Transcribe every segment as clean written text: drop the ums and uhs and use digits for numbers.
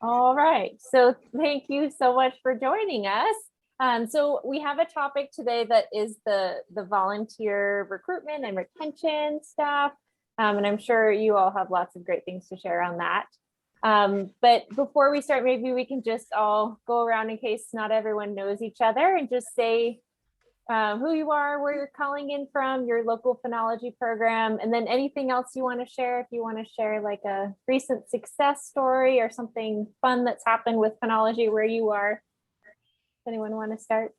All right. So thank you so much for joining us. So we have a topic today that is the volunteer recruitment and retention stuff. And I'm sure you all have lots of great things to share on that. But before we start, maybe we can just all go around in case not everyone knows each other and just say who you are, where you're calling in from, your local phenology program, and then anything else you want to share. If you want to share like a recent success story or something fun that's happened with phenology where you are. Anyone want to start?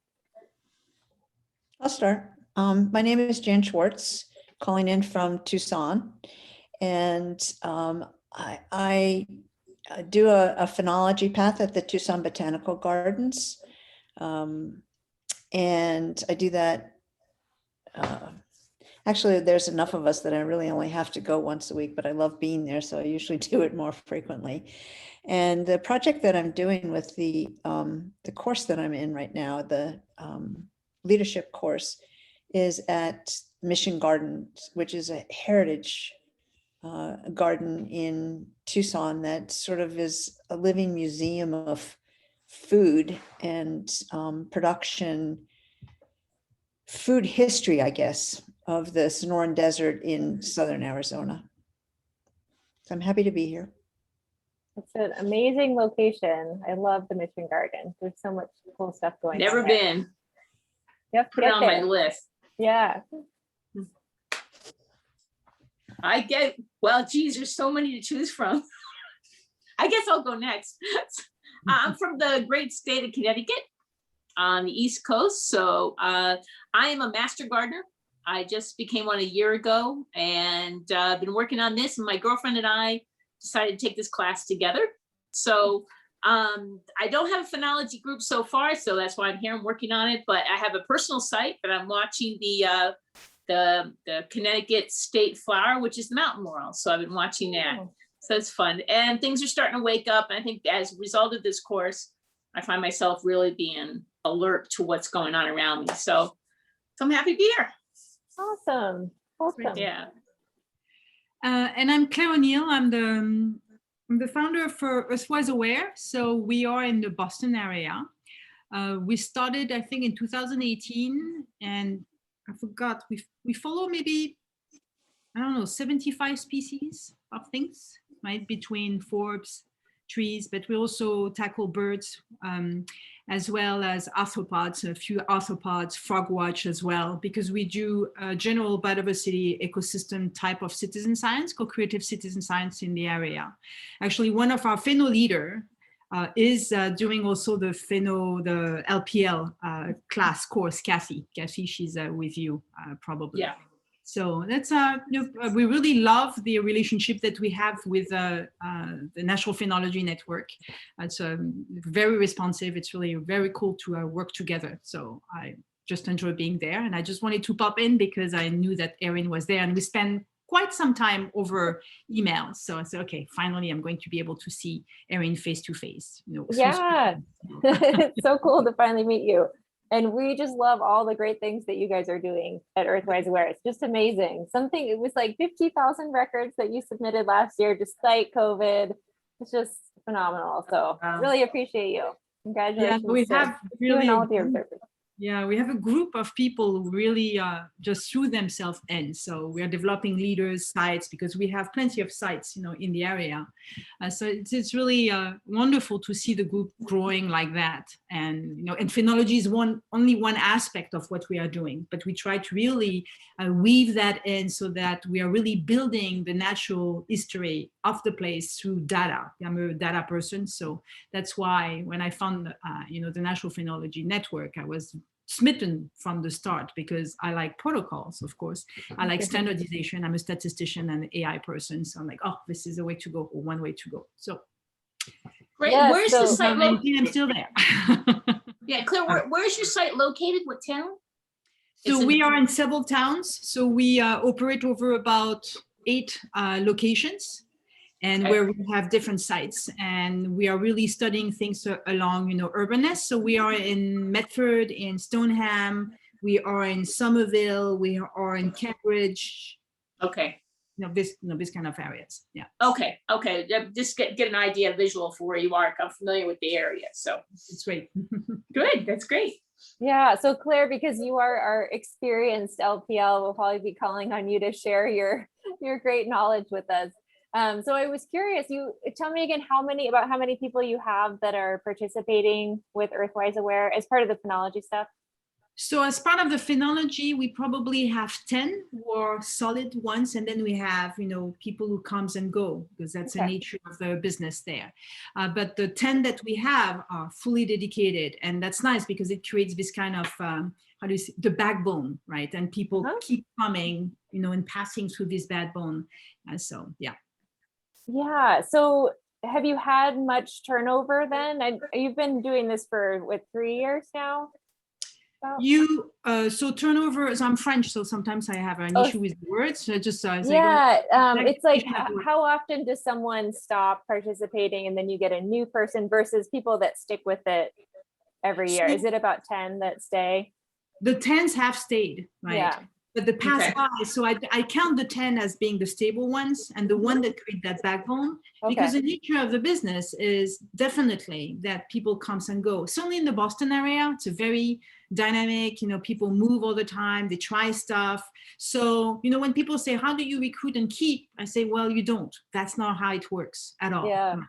I'll start. My name is Jan Schwartz, calling in from Tucson, and I do a phenology path at the Tucson Botanical Gardens. And I do that, actually there's enough of us that I really only have to go once a week, but I love being there, so I usually do it more frequently. And the project that I'm doing with the course that I'm in right now, the leadership course, is at Mission Gardens, which is a heritage garden in Tucson that sort of is a living museum of food and production, food history, I guess, of the Sonoran Desert in southern Arizona. So I'm happy to be here. It's an amazing location. I love the Mission Garden. There's so much cool stuff going on. Never been. Yep, Put it on my list. Yeah. Well, geez, there's so many to choose from. I guess I'll go next. I'm from the great state of Connecticut on the East Coast. So I am a master gardener. I just became one a year ago, and I've been working on this, and my girlfriend and I decided to take this class together. So I don't have a phenology group so far, so that's why I'm here. I'm working on it, but I have a personal site that I'm watching the Connecticut state flower, which is the mountain laurel. So I've been watching that. Oh. So it's fun, and things are starting to wake up. And I think as a result of this course, I find myself really being alert to what's going on around me. So I'm happy to be here. Awesome. Yeah. And I'm Claire O'Neill. I'm the founder for Earthwise Aware. So we are in the Boston area. We started, I think, in 2018, and I forgot, we follow maybe, I don't know, 75 species of things, right? Between forbs, trees, but we also tackle birds, as well as arthropods, a few arthropods, frog watch as well, because we do a general biodiversity ecosystem type of citizen science, co-creative citizen science in the area. Actually, one of our Pheno leader is doing also the LPL class course, Kathy. Kathy, she's with you probably. Yeah. So that's, we really love the relationship that we have with the National Phenology Network. It's very responsive. It's really very cool to work together. So I just enjoy being there. And I just wanted to pop in because I knew that Erin was there, and we spent quite some time over email. So I said, okay, finally, I'm going to be able to see Erin face to face. Yeah, it's so cool to finally meet you. And we just love all the great things that you guys are doing at Earthwise Aware. It's just amazing. It was like 50,000 records that you submitted last year, despite COVID. It's just phenomenal. So really appreciate you. Congratulations. Yeah, we have really all of your observers. Yeah, we have a group of people who really just threw themselves in. So we are developing leaders, sites, because we have plenty of sites, in the area. So it's really wonderful to see the group growing like that. And, and phenology is only one aspect of what we are doing, but we try to really weave that in so that we are really building the natural history of the place through data. I'm a data person, so that's why when I found, the National Phenology Network, I was smitten from the start because I like protocols, of course. I like standardization. I'm a statistician and AI person, so I'm like, oh, this is a way to go, or one way to go. So great. Yeah, where's the site located? I'm still there. Yeah, Claire, where's your site located? What town? So we are in several towns. So we operate over about 8 locations. And where we have different sites, and we are really studying things along, urbanness. So we are in Medford, in Stoneham, we are in Somerville, we are in Cambridge. Okay. this kind of areas. Yeah. Okay. Just get an idea, visual for where you are. I'm familiar with the area, so It's great. good. That's great. Yeah, so Claire, because you are our experienced LPL, we'll probably be calling on you to share your great knowledge with us. So I was curious, you tell me again how many people you have that are participating with Earthwise Aware as part of the Phenology stuff? So as part of the Phenology, we probably have 10 who are solid ones, and then we have, people who comes and go, because that's the nature of the business there. But the 10 that we have are fully dedicated, and that's nice because it creates this kind of, the backbone, right? And people keep coming, and passing through this backbone. So, yeah. Yeah, so have you had much turnover then? You've been doing this for, 3 years now? So turnover, so I'm French, so sometimes I have an issue with the words. So just it's like how often does someone stop participating and then you get a new person versus people that stick with it every year? Is it about 10 that stay? The 10s have stayed, right? Yeah. But the past five, so I count the 10 as being the stable ones and the one that create that backbone, because the nature of the business is definitely that people comes and go. Certainly in the Boston area, it's a very dynamic, people move all the time, they try stuff. So, when people say, how do you recruit and keep? I say, well, you don't. That's not how it works at all. Yeah.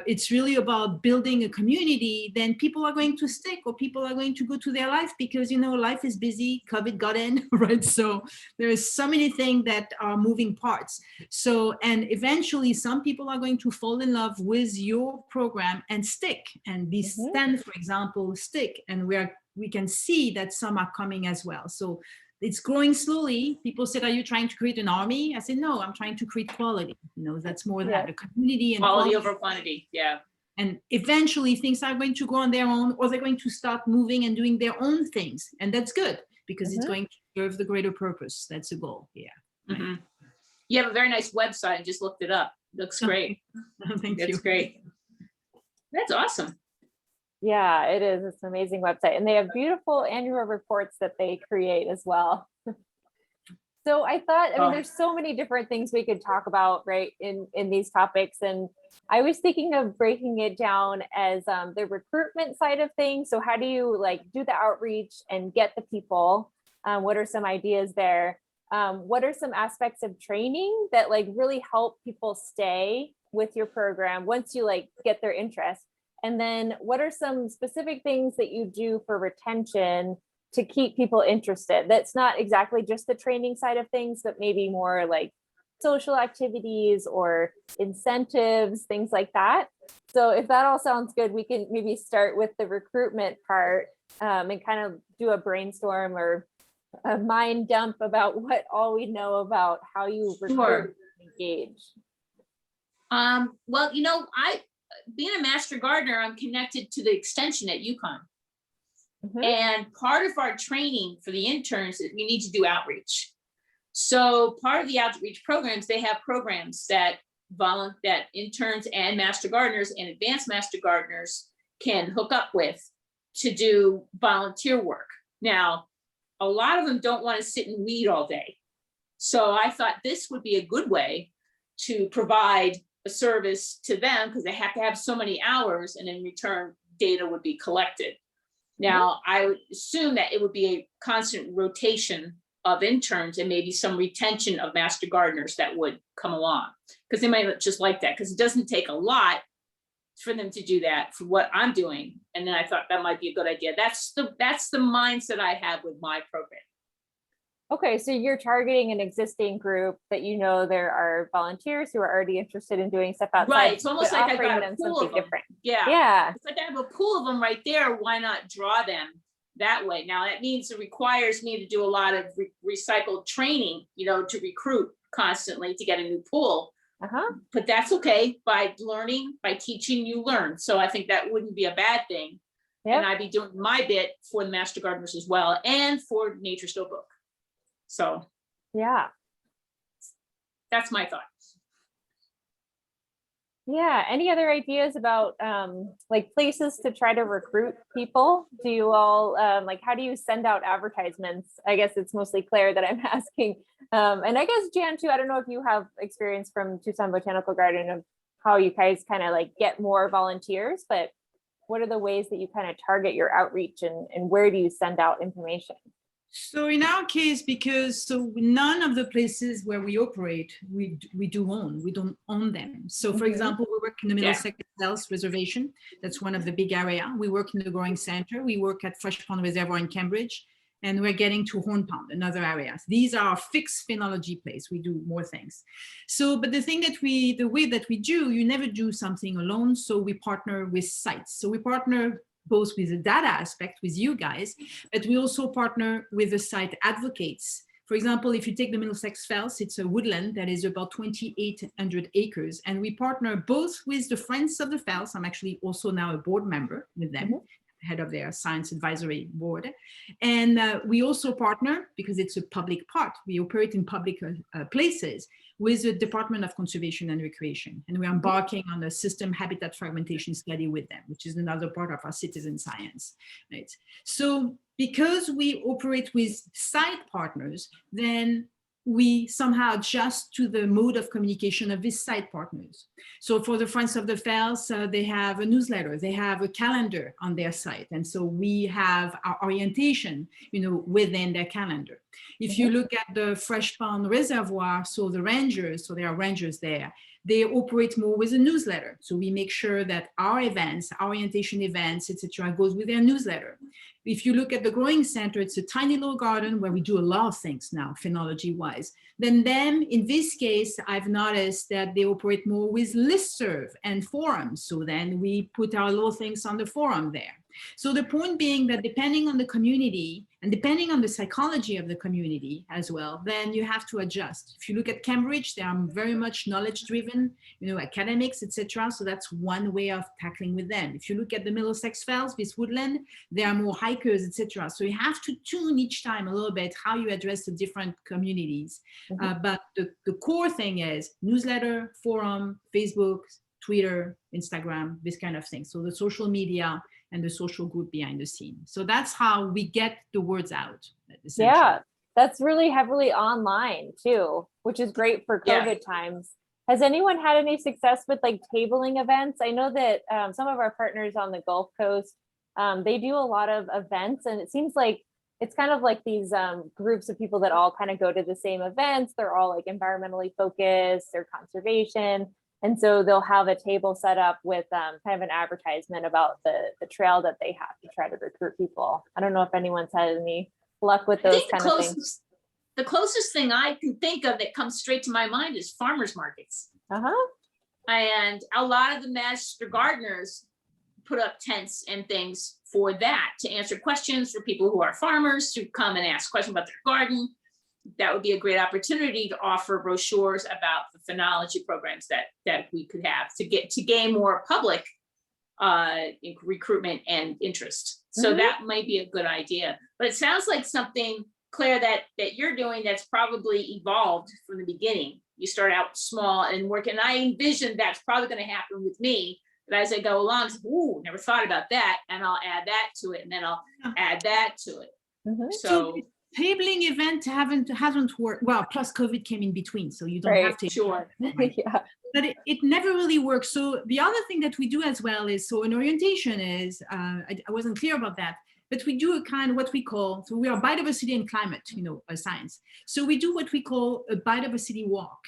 It's really about building a community. Then people are going to stick, or people are going to go to their life because, life is busy. COVID got in, right? So there is so many things that are moving parts. So, and eventually some people are going to fall in love with your program and stick. And these 10, for example, stick. And we can see that some are coming as well. So it's growing slowly. People said, are you trying to create an army? I said, no, I'm trying to create quality. That's more that, a community and quality over quantity. Yeah. And eventually things are going to go on their own, or they're going to start moving and doing their own things. And that's good because it's going to serve the greater purpose. That's the goal. Yeah. Right. You have a very nice website. I just looked it up. Looks great. Thank you. That's great. That's awesome. Yeah, it is. It's an amazing website. And they have beautiful annual reports that they create as well. So I thought, there's so many different things we could talk about, right, in these topics. And I was thinking of breaking it down as the recruitment side of things. So how do you do the outreach and get the people? What are some ideas there? What are some aspects of training that really help people stay with your program once you get their interest? And then what are some specific things that you do for retention to keep people interested? That's not exactly just the training side of things, but maybe more like social activities or incentives, things like that. So if that all sounds good, we can maybe start with the recruitment part and kind of do a brainstorm or a mind dump about what all we know about how you recruit and engage. Well, being a master gardener, I'm connected to the extension at UConn. And part of our training for the interns is we need to do outreach. So part of the outreach programs, they have programs that interns and master gardeners and advanced master gardeners can hook up with to do volunteer work. Now, a lot of them don't want to sit and weed all day. So I thought this would be a good way to provide a service to them because they have to have so many hours, and in return, data would be collected. Now, I would assume that it would be a constant rotation of interns and maybe some retention of master gardeners that would come along, because they might just like that, because it doesn't take a lot for them to do that for what I'm doing. And then I thought that might be a good idea. That's the mindset I have with my program. Okay, so you're targeting an existing group that there are volunteers who are already interested in doing stuff outside. Right, it's almost like I got a pool of them. Different. Yeah. It's like I have a pool of them right there. Why not draw them that way? Now that means it requires me to do a lot of recycled training, to recruit constantly to get a new pool. But that's okay. By teaching, you learn. So I think that wouldn't be a bad thing. Yep. And I'd be doing my bit for the master gardeners as well, and for Nature Still Book. So yeah, that's my thought. Yeah. Any other ideas about like places to try to recruit people? Do you all like how do you send out advertisements? I guess it's mostly Claire that I'm asking. And I guess Jan too, I don't know if you have experience from Tucson Botanical Garden of how you guys kind of like get more volunteers, but what are the ways that you kind of target your outreach and where do you send out information? So in our case, because none of the places where we operate, we don't own them. So for example, we work in the Middlesex Dells Reservation. That's one of the big area. We work in the Growing Center. We work at Fresh Pond Reservoir in Cambridge. And we're getting to Horn Pond, another area. These are fixed phenology place. We do more things. So, but the way that we do, you never do something alone. So we partner with sites. So we partner both with the data aspect with you guys, but we also partner with the site advocates. For example, if you take the Middlesex Fells, it's a woodland that is about 2,800 acres. And we partner both with the Friends of the Fells. I'm actually also now a board member with them, head of their science advisory board. And we also partner, because it's a public park, we operate in public places, with the Department of Conservation and Recreation. And we're embarking on a system habitat fragmentation study with them, which is another part of our citizen science, right? So because we operate with site partners, then we somehow adjust to the mode of communication of these site partners. So for the Friends of the Fells, they have a newsletter, they have a calendar on their site. And so we have our orientation, within their calendar. If you look at the Fresh Pond Reservoir, so the rangers, so there are rangers there, they operate more with a newsletter. So we make sure that our events, our orientation events, etc., goes with their newsletter. If you look at the Growing Center, it's a tiny little garden where we do a lot of things now, phenology-wise. Then in this case, I've noticed that they operate more with listserv and forums. So then we put our little things on the forum there. So the point being that depending on the community and depending on the psychology of the community as well, then you have to adjust. If you look at Cambridge, they are very much knowledge-driven, academics, etc. So that's one way of tackling with them. If you look at the Middlesex Fells, this woodland, they are more hikers, etc. So you have to tune each time a little bit how you address the different communities. But the core thing is newsletter, forum, Facebook, Twitter, Instagram, this kind of thing. So the social media and the social group behind the scene. So that's how we get the words out. Yeah, that's really heavily online too, which is great for COVID times. Has anyone had any success with like tabling events? I know that some of our partners on the Gulf Coast, they do a lot of events, and it seems like it's kind of like these groups of people that all kind of go to the same events. They're all like environmentally focused, they're conservation. And so they'll have a table set up with kind of an advertisement about the trail that they have to try to recruit people. I don't know if anyone's had any luck with those kind of things. The closest thing I can think of that comes straight to my mind is farmers markets. And a lot of the master gardeners put up tents and things for that, to answer questions for people who are farmers, to come and ask questions about their garden. That would be a great opportunity to offer brochures about the phenology programs that we could have to gain more public recruitment and interest. So that might be a good idea. But it sounds like something, Claire, that you're doing that's probably evolved from the beginning. You start out small and work, and I envision that's probably going to happen with me. But as I go along, ooh, never thought about that, and I'll add that to it, and then I'll add that to it. So tabling event hasn't worked well. Plus COVID came in between, so you don't have to. Sure. But it never really works. So the other thing that we do as well is, so an orientation is, I wasn't clear about that, but we do a kind of what we call, so we are biodiversity and climate, science. So we do what we call a biodiversity walk.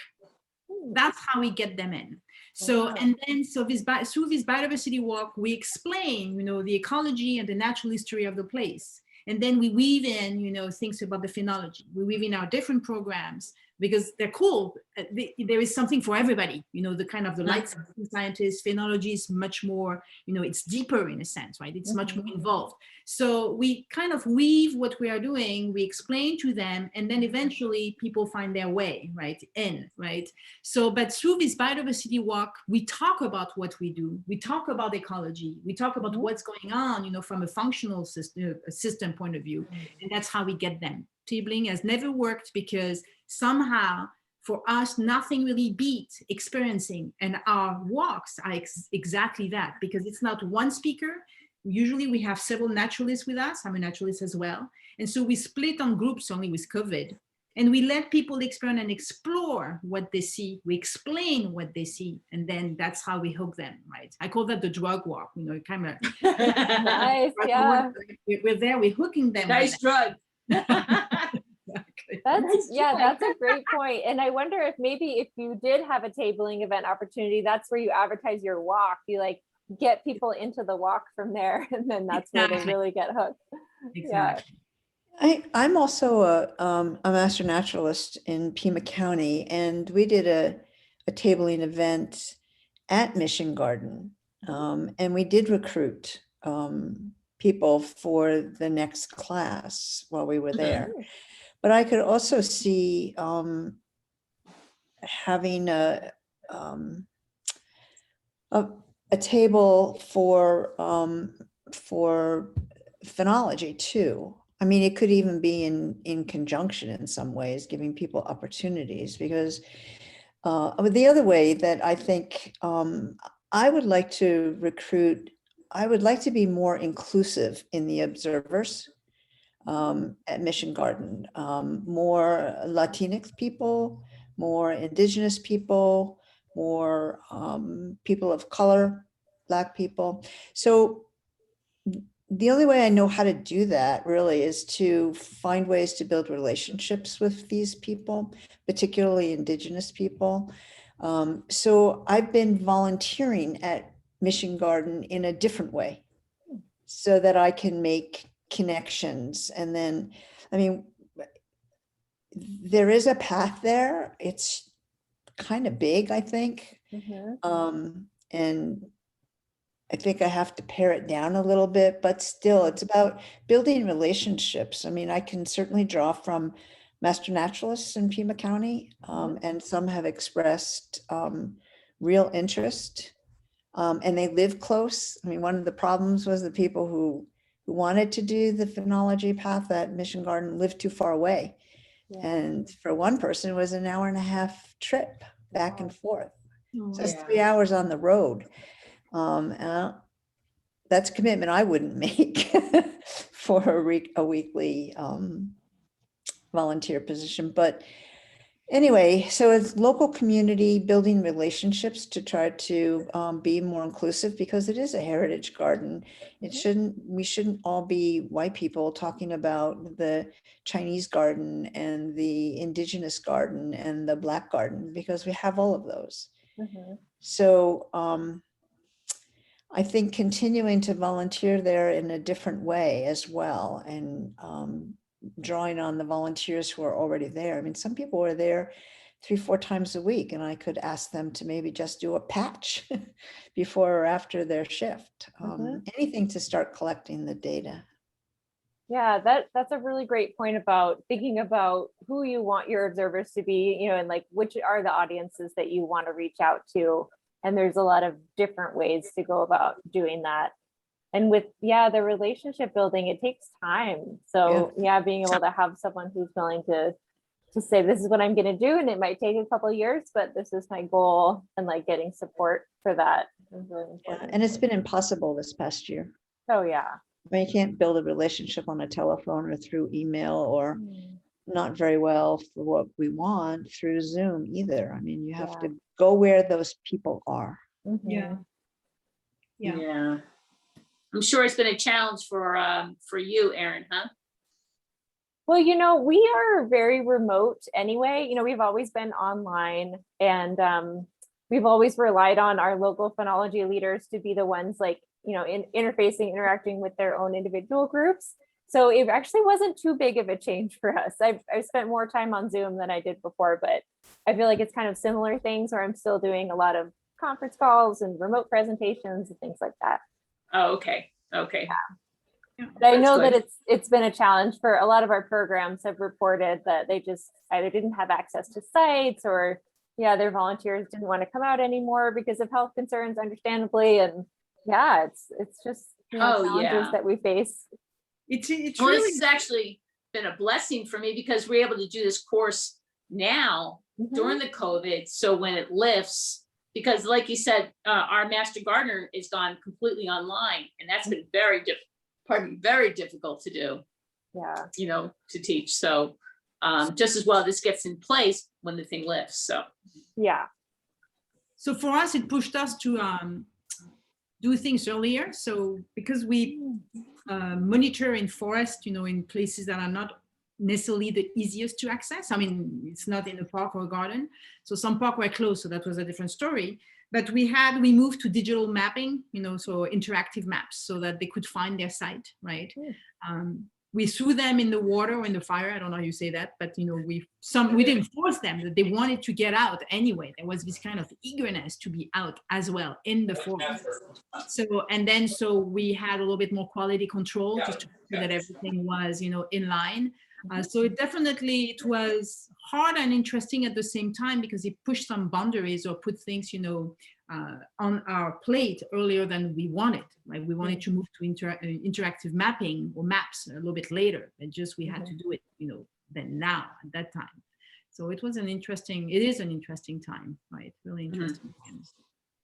That's how we get them in. So, and then, so through this biodiversity walk, we explain, the ecology and the natural history of the place. And then we weave in, things about the phenology. We weave in our different programs because they're cool. There is something for everybody, the kind of the light scientists. Phenology is much more, it's deeper in a sense, right? It's much more involved. So we kind of weave what we are doing, we explain to them, and then eventually people find their way, right? So, but through this biodiversity walk, we talk about what we do. We talk about ecology. We talk about what's going on, from a functional system point of view. And that's how we get them. Tabling has never worked because somehow for us, nothing really beats experiencing. And our walks are exactly that, because it's not one speaker. Usually we have several naturalists with us. I'm a naturalist as well. And so we split on groups only with COVID. And we let people experience and explore what they see. We explain what they see. And then that's how we hook them, right? I call that the drug walk, you know, kind of. Nice, yeah. We're there, we're hooking them. Nice drug. Exactly. That's a great point. And I wonder if maybe if you did have a tabling event opportunity, that's where you advertise your walk. You like get people into the walk from there, and then that's where they really get hooked. Exactly. I'm also a master naturalist in Pima County, and we did a tabling event at Mission Garden, and we did recruit people for the next class while we were there. But I could also see having a table for phenology too. I mean, it could even be in conjunction in some ways, giving people opportunities, because the other way that I think I would like to recruit, I would like to be more inclusive in the observers at Mission Garden, more Latinx people, more Indigenous people, more people of color, Black people. So the only way I know how to do that really is to find ways to build relationships with these people, particularly Indigenous people. So I've been volunteering at Mission Garden in a different way so that I can make connections. And then, I mean, there is a path there. It's kind of big, I think. And I think I have to pare it down a little bit, but still it's about building relationships. I mean, I can certainly draw from master naturalists in Pima County, and some have expressed real interest, and they live close. I mean, one of the problems was the people who wanted to do the phenology path at Mission Garden lived too far away. Yeah. And for one person, it was an 1.5-hour trip back and forth. Oh, So it's Yeah. 3 hours on the road. And that's a commitment I wouldn't make for a weekly volunteer position. But anyway, so it's local community building relationships to try to be more inclusive, because it is a heritage garden. We shouldn't all be white people talking about the Chinese garden and the Indigenous garden and the Black garden, because we have all of those. So I think continuing to volunteer there in a different way as well, and drawing on the volunteers who are already there. I mean, some people are there 3-4 times a week, and I could ask them to maybe just do a patch before or after their shift. Anything to start collecting the data. Yeah, that's a really great point about thinking about who you want your observers to be, you know, and like which are the audiences that you want to reach out to. And there's a lot of different ways to go about doing that. And with, the relationship building, it takes time. So being able to have someone who's willing to say, this is what I'm going to do. And it might take a couple of years, but this is my goal, and like getting support for that is really important. And it's been impossible this past year. Oh yeah. I mean, you can't build a relationship on a telephone or through email, or not very well for what we want through Zoom either. I mean, you have to go where those people are. Yeah. I'm sure it's been a challenge for you, Erin, huh? Well, you know, we are very remote anyway. You know, we've always been online, and we've always relied on our local phenology leaders to be the ones like, you know, interfacing, interacting with their own individual groups. So it actually wasn't too big of a change for us. I've spent more time on Zoom than I did before, but I feel like it's kind of similar things where I'm still doing a lot of conference calls and remote presentations and things like that. Oh, okay. But I know that it's been a challenge for a lot of our programs. Have reported that they just either didn't have access to sites, or their volunteers didn't want to come out anymore because of health concerns, understandably. And it's just challenges that we face. It's Well, really, this has actually been a blessing for me, because we're able to do this course now during the COVID. So when it lifts, because like you said, our master gardener is gone completely online, and that's been very difficult to do, Yeah. you know, to teach. So just as well, this gets in place when the thing lifts. So Yeah. So for us, it pushed us to do things earlier. So because we monitor in forest, you know, in places that are not necessarily the easiest to access. I mean, it's not in a park or a garden. So some park were closed, so that was a different story. But we moved to digital mapping, you know, so interactive maps so that they could find their site, right? We threw them in the water or in the fire. I don't know how you say that, but you know, we didn't force them, that they wanted to get out anyway. There was this kind of eagerness to be out as well in the forest. So we had a little bit more quality control just to make sure that everything was, you know, in line. So it was hard and interesting at the same time because it pushed some boundaries or put things, you know, on our plate earlier than we wanted. Like we wanted to move to interactive mapping or maps a little bit later, and just we had to do it, you know, then now at that time. So it is an interesting time, right? Really interesting times.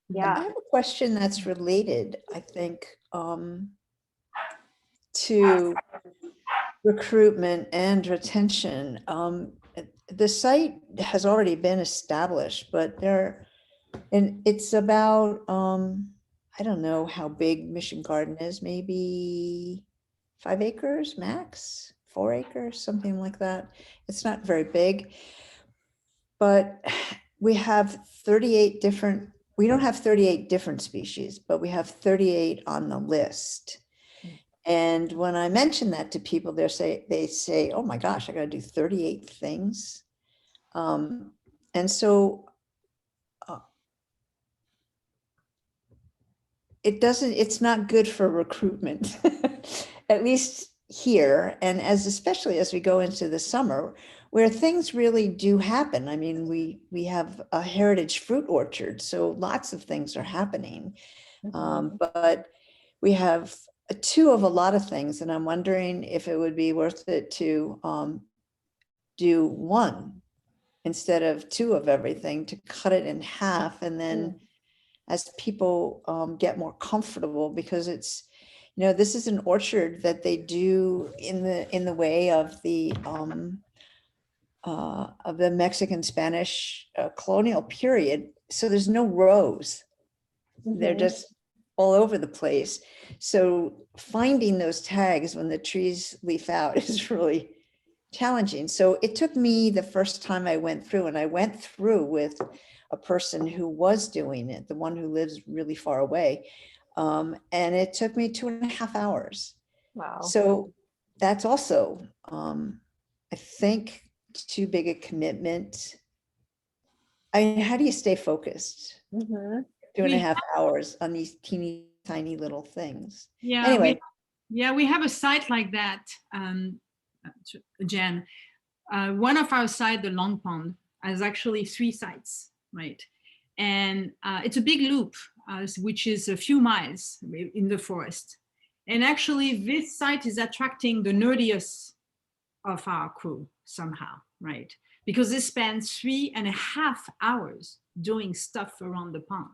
Yeah. I have a question that's related, I think, to recruitment and retention. The site has already been established, but it's about, I don't know how big Mission Garden is, maybe 5 acres max, 4 acres, something like that. It's not very big, but we have 38 different, we don't have 38 different species, but we have 38 on the list. And when I mention that to people, they say, oh my gosh, I got to do 38 things. And so it's not good for recruitment, at least here. And especially as we go into the summer where things really do happen. I mean, we have a heritage fruit orchard, so lots of things are happening. But we have 2 of a lot of things, and I'm wondering if it would be worth it to do 1 instead of 2 of everything, to cut it in half. And then as people get more comfortable, because it's, you know, this is an orchard that they do in the way of the Mexican Spanish colonial period. So there's no rows. They're just all over the place. So finding those tags when the trees leaf out is really challenging. So it took me, the first time I went through, and I went through with a person who was doing it, the one who lives really far away. And it took me 2.5 hours. Wow. So that's also, I think, too big a commitment. I mean, how do you stay focused? 2.5 hours on these teeny tiny little things. Yeah. Anyway. We have a site like that, Jen. One of our sites, the Long Pond, has actually 3 sites, right? And it's a big loop, which is a few miles in the forest. And actually this site is attracting the nerdiest of our crew somehow, right? Because they spend 3.5 hours doing stuff around the pond.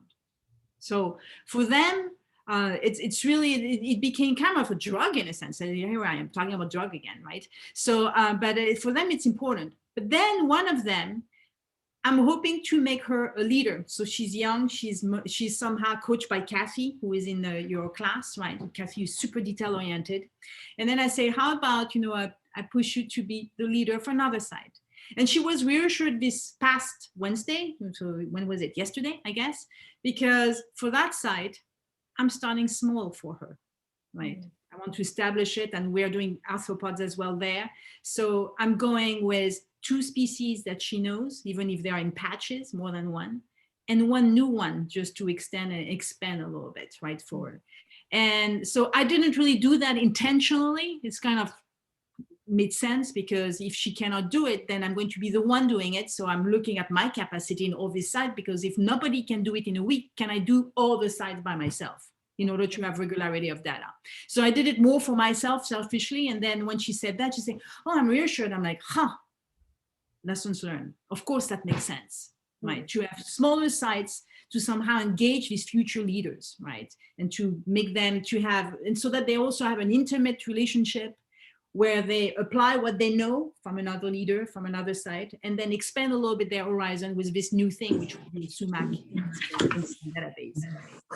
So for them, it's really, it became kind of a drug in a sense. And here I am talking about drug again, right? So, but for them, it's important. But then one of them, I'm hoping to make her a leader. So she's young, she's somehow coached by Kathy, who is in your class, right? Kathy is super detail oriented. And then I say, how about, you know, I push you to be the leader for another side. And she was reassured this past Wednesday. So when was it? Yesterday, I guess, because for that side, I'm starting small for her, right? I want to establish it, and we're doing arthropods as well there. So I'm going with 2 species that she knows, even if they are in patches, more than 1, and 1 new one just to extend and expand a little bit, right, for her. And so I didn't really do that intentionally. It's kind of made sense, because if she cannot do it, then I'm going to be the one doing it. So I'm looking at my capacity in all these sites, because if nobody can do it in a week, can I do all the sites by myself in order to have regularity of data? So I did it more for myself selfishly. And then when she said that, she said, oh, I'm reassured. I'm like, huh, lessons learned. Of course, that makes sense, right? To have smaller sites to somehow engage these future leaders, right? And to make them to have, and so that they also have an intimate relationship where they apply what they know from another leader, from another site, and then expand a little bit their horizon with this new thing, which would be Sumac database.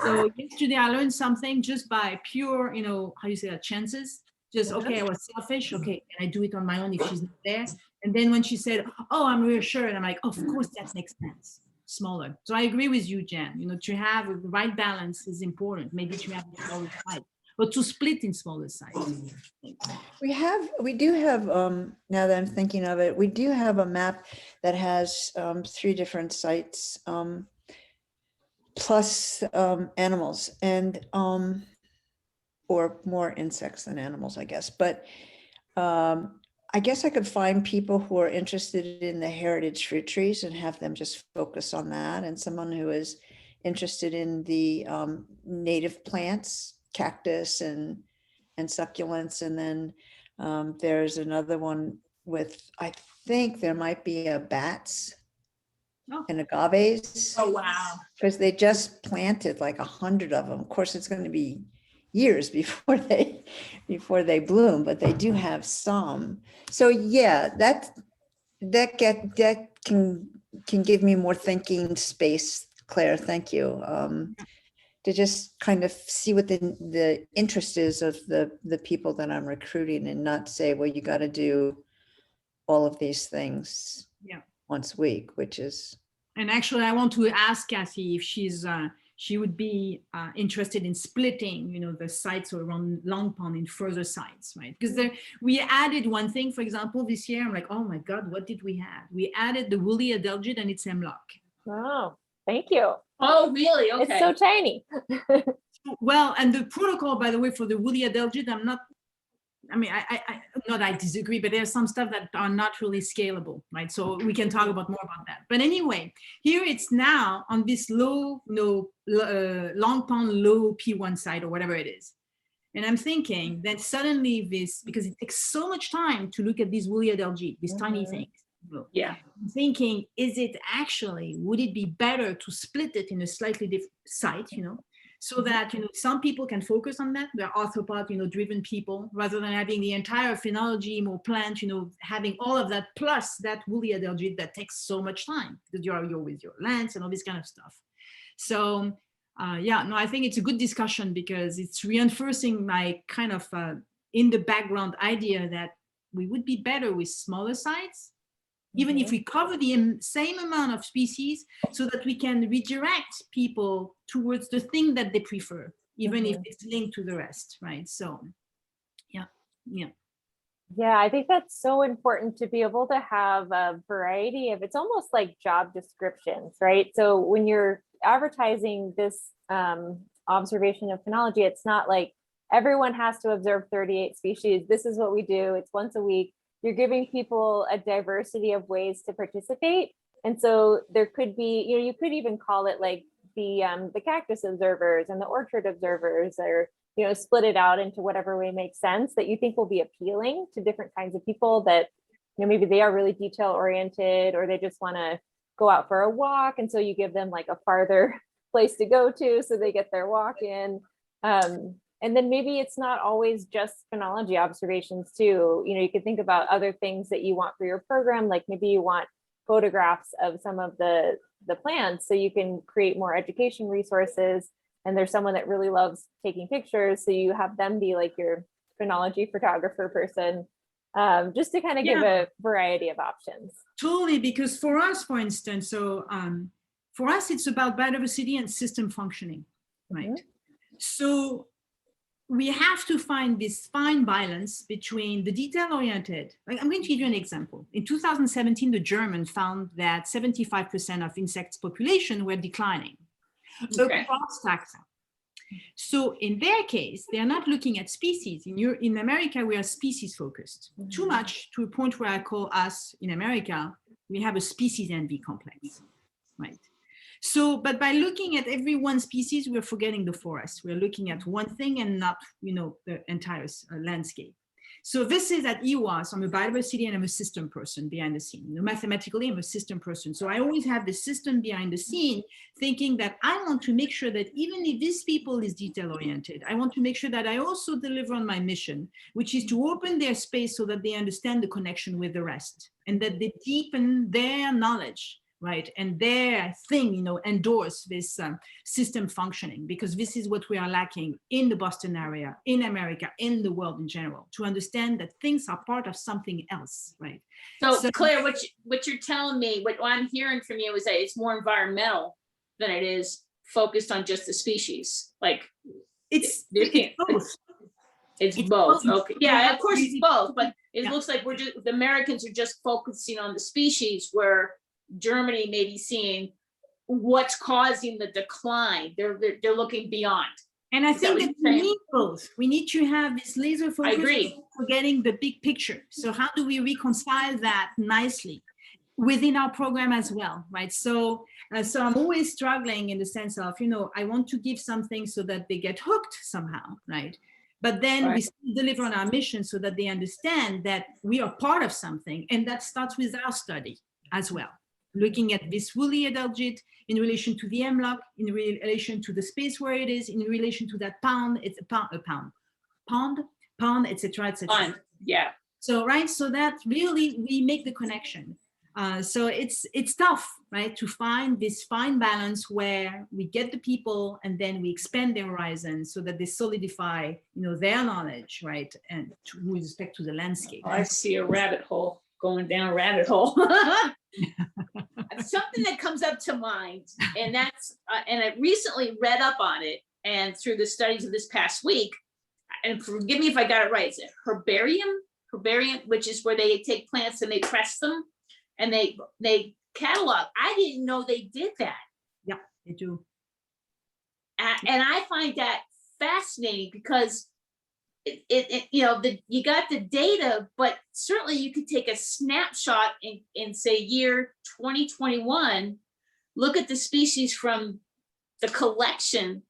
So yesterday I learned something just by pure, how you say that, chances. Just, okay, I was selfish. Okay, can I do it on my own if she's not there? And then when she said, oh, I'm reassured, I'm like, oh, of course, that makes sense. Smaller. So I agree with you, Jen. To have the right balance is important. Maybe to have a smaller site, but to split in smaller sites. We do have, now that I'm thinking of it, we do have a map that has 3 different sites, plus animals, and or more insects than animals, I guess. But I guess I could find people who are interested in the heritage fruit trees and have them just focus on that, and someone who is interested in the native plants, cactus and succulents. And then there's another one with, I think there might be a bats and agaves. Oh, wow. Because they just planted like 100 of them. Of course, it's going to be years before they bloom, but they do have some. So yeah, that can give me more thinking space, Claire. Thank you. To just kind of see what the interest is of the people that I'm recruiting, and not say, well, you got to do all of these things once a week, which is. And actually, I want to ask Kathy if she would be interested in splitting, the sites around Long Pond in further sites, right? Because we added one thing, for example, this year. I'm like, oh my God, what did we have? We added the woolly adelgid and its hemlock. Oh, thank you. Oh, really? Okay. It's so tiny. Well, and the protocol, by the way, for the woolly adelgid, I disagree, but there's some stuff that are not really scalable, right? So we can talk about more about that. But anyway, here it's now on this low, Long Pond low P1 site or whatever it is. And I'm thinking that suddenly because it takes so much time to look at these woolly adelgid, these tiny things. Yeah. I'm thinking, would it be better to split it in a slightly different site, so that, some people can focus on that. They're arthropod, driven people, rather than having the entire Phenology, more plant, having all of that, plus that woolly adelgid that takes so much time because you're with your lens and all this kind of stuff. So I think it's a good discussion because it's reinforcing my kind of in the background idea that we would be better with smaller sites, even if we cover the same amount of species, so that we can redirect people towards the thing that they prefer, even if it's linked to the rest, right? So, Yeah, I think that's so important to be able to have a variety of, it's almost like job descriptions, right? So when you're advertising this observation of phenology, it's not like everyone has to observe 38 species. This is what we do. It's once a week. You're giving people a diversity of ways to participate. And so there could be, you could even call it like the cactus observers and the orchard observers, or, split it out into whatever way makes sense that you think will be appealing to different kinds of people that, maybe they are really detail oriented, or they just want to go out for a walk. And so you give them like a farther place to go to, so they get their walk in. And then maybe it's not always just phenology observations too. You could think about other things that you want for your program. Like maybe you want photographs of some of the plants, so you can create more education resources. And there's someone that really loves taking pictures, so you have them be like your phenology photographer person, just to kind of give a variety of options. Totally, because for us, for instance, for us, it's about biodiversity and system functioning, right? So we have to find this fine balance between the detail-oriented. I'm going to give you an example. In 2017, the Germans found that 75% of insects population were declining across taxa. So in their case, they are not looking at species. In America, we are species focused. Too much, to a point where I call us in America, we have a species envy complex, right? So, but by looking at every one species, we're forgetting the forest. We're looking at one thing and not, the entire landscape. So this is at EWAS, I'm a biodiversity and I'm a system person behind the scene. Mathematically, I'm a system person. So I always have the system behind the scene, thinking that I want to make sure that even if these people is detail oriented, I want to make sure that I also deliver on my mission, which is to open their space so that they understand the connection with the rest and that they deepen their knowledge, right? And their thing, endorse this system functioning, because this is what we are lacking in the Boston area, in America, in the world in general, to understand that things are part of something else, right? So Claire, what you're telling me, what I'm hearing from you is that it's more environmental than it is focused on just the species. Like it's both. It's both. Okay. Yeah, of course it's both, but it looks like the Americans are just focusing on the species, where Germany may be seeing what's causing the decline. They're looking beyond. And I think that we need both. We need to have this laser focus. I agree. For getting the big picture. So how do we reconcile that nicely within our program as well, right? So I'm always struggling in the sense of, I want to give something so that they get hooked somehow, right? But then we still deliver on our mission so that they understand that we are part of something, and that starts with our study as well. Looking at this woolly adulgit in relation to the hemlock, in relation to the space where it is, in relation to that pond, it's a pond, etc., etc. Yeah. So so that really we make the connection. So it's tough, right, to find this fine balance where we get the people and then we expand their horizons so that they solidify, their knowledge, right, and with respect to the landscape. I see a rabbit hole going down a rabbit hole. Something that comes up to mind, and that's and I recently read up on it, and through the studies of this past week, and forgive me if I got it right, it's a herbarium, which is where they take plants and they press them and they catalog. I didn't know they did that. Yeah, they do. And I find that fascinating, because you got the data, but certainly you could take a snapshot in say year 2021, look at the species from the collection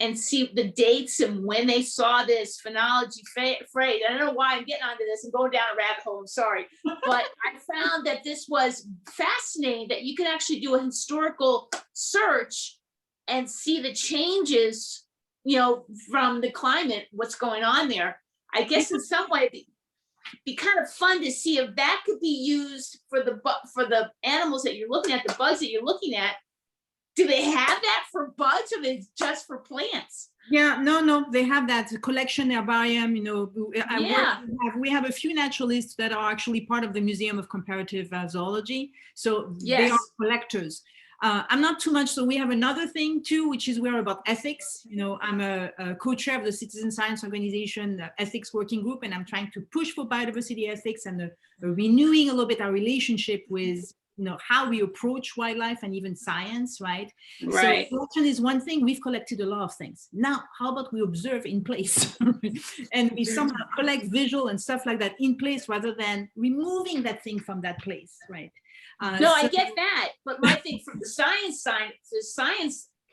and see the dates and when they saw this phenology phrase. I don't know why I'm getting onto this and going down a rabbit hole, I'm sorry. But I found that this was fascinating, that you can actually do a historical search and see the changes, from the climate, what's going on there. I guess in some way it'd be kind of fun to see if that could be used for the animals that you're looking at, the bugs that you're looking at. Do they have that for bugs, or is it just for plants? Yeah, no, they have that collection herbarium. We have a few naturalists that are actually part of the Museum of Comparative Zoology. So they are collectors. I'm not too much. So we have another thing too, which is we're about ethics. I'm a co-chair of the Citizen Science Organization Ethics Working Group, and I'm trying to push for biodiversity ethics and renewing a little bit our relationship with how we approach wildlife and even science, right? Right. So collection is one thing. We've collected a lot of things. Now, how about we observe in place? And we somehow collect visual and stuff like that in place rather than removing that thing from that place, right? I get that, but my thing from the science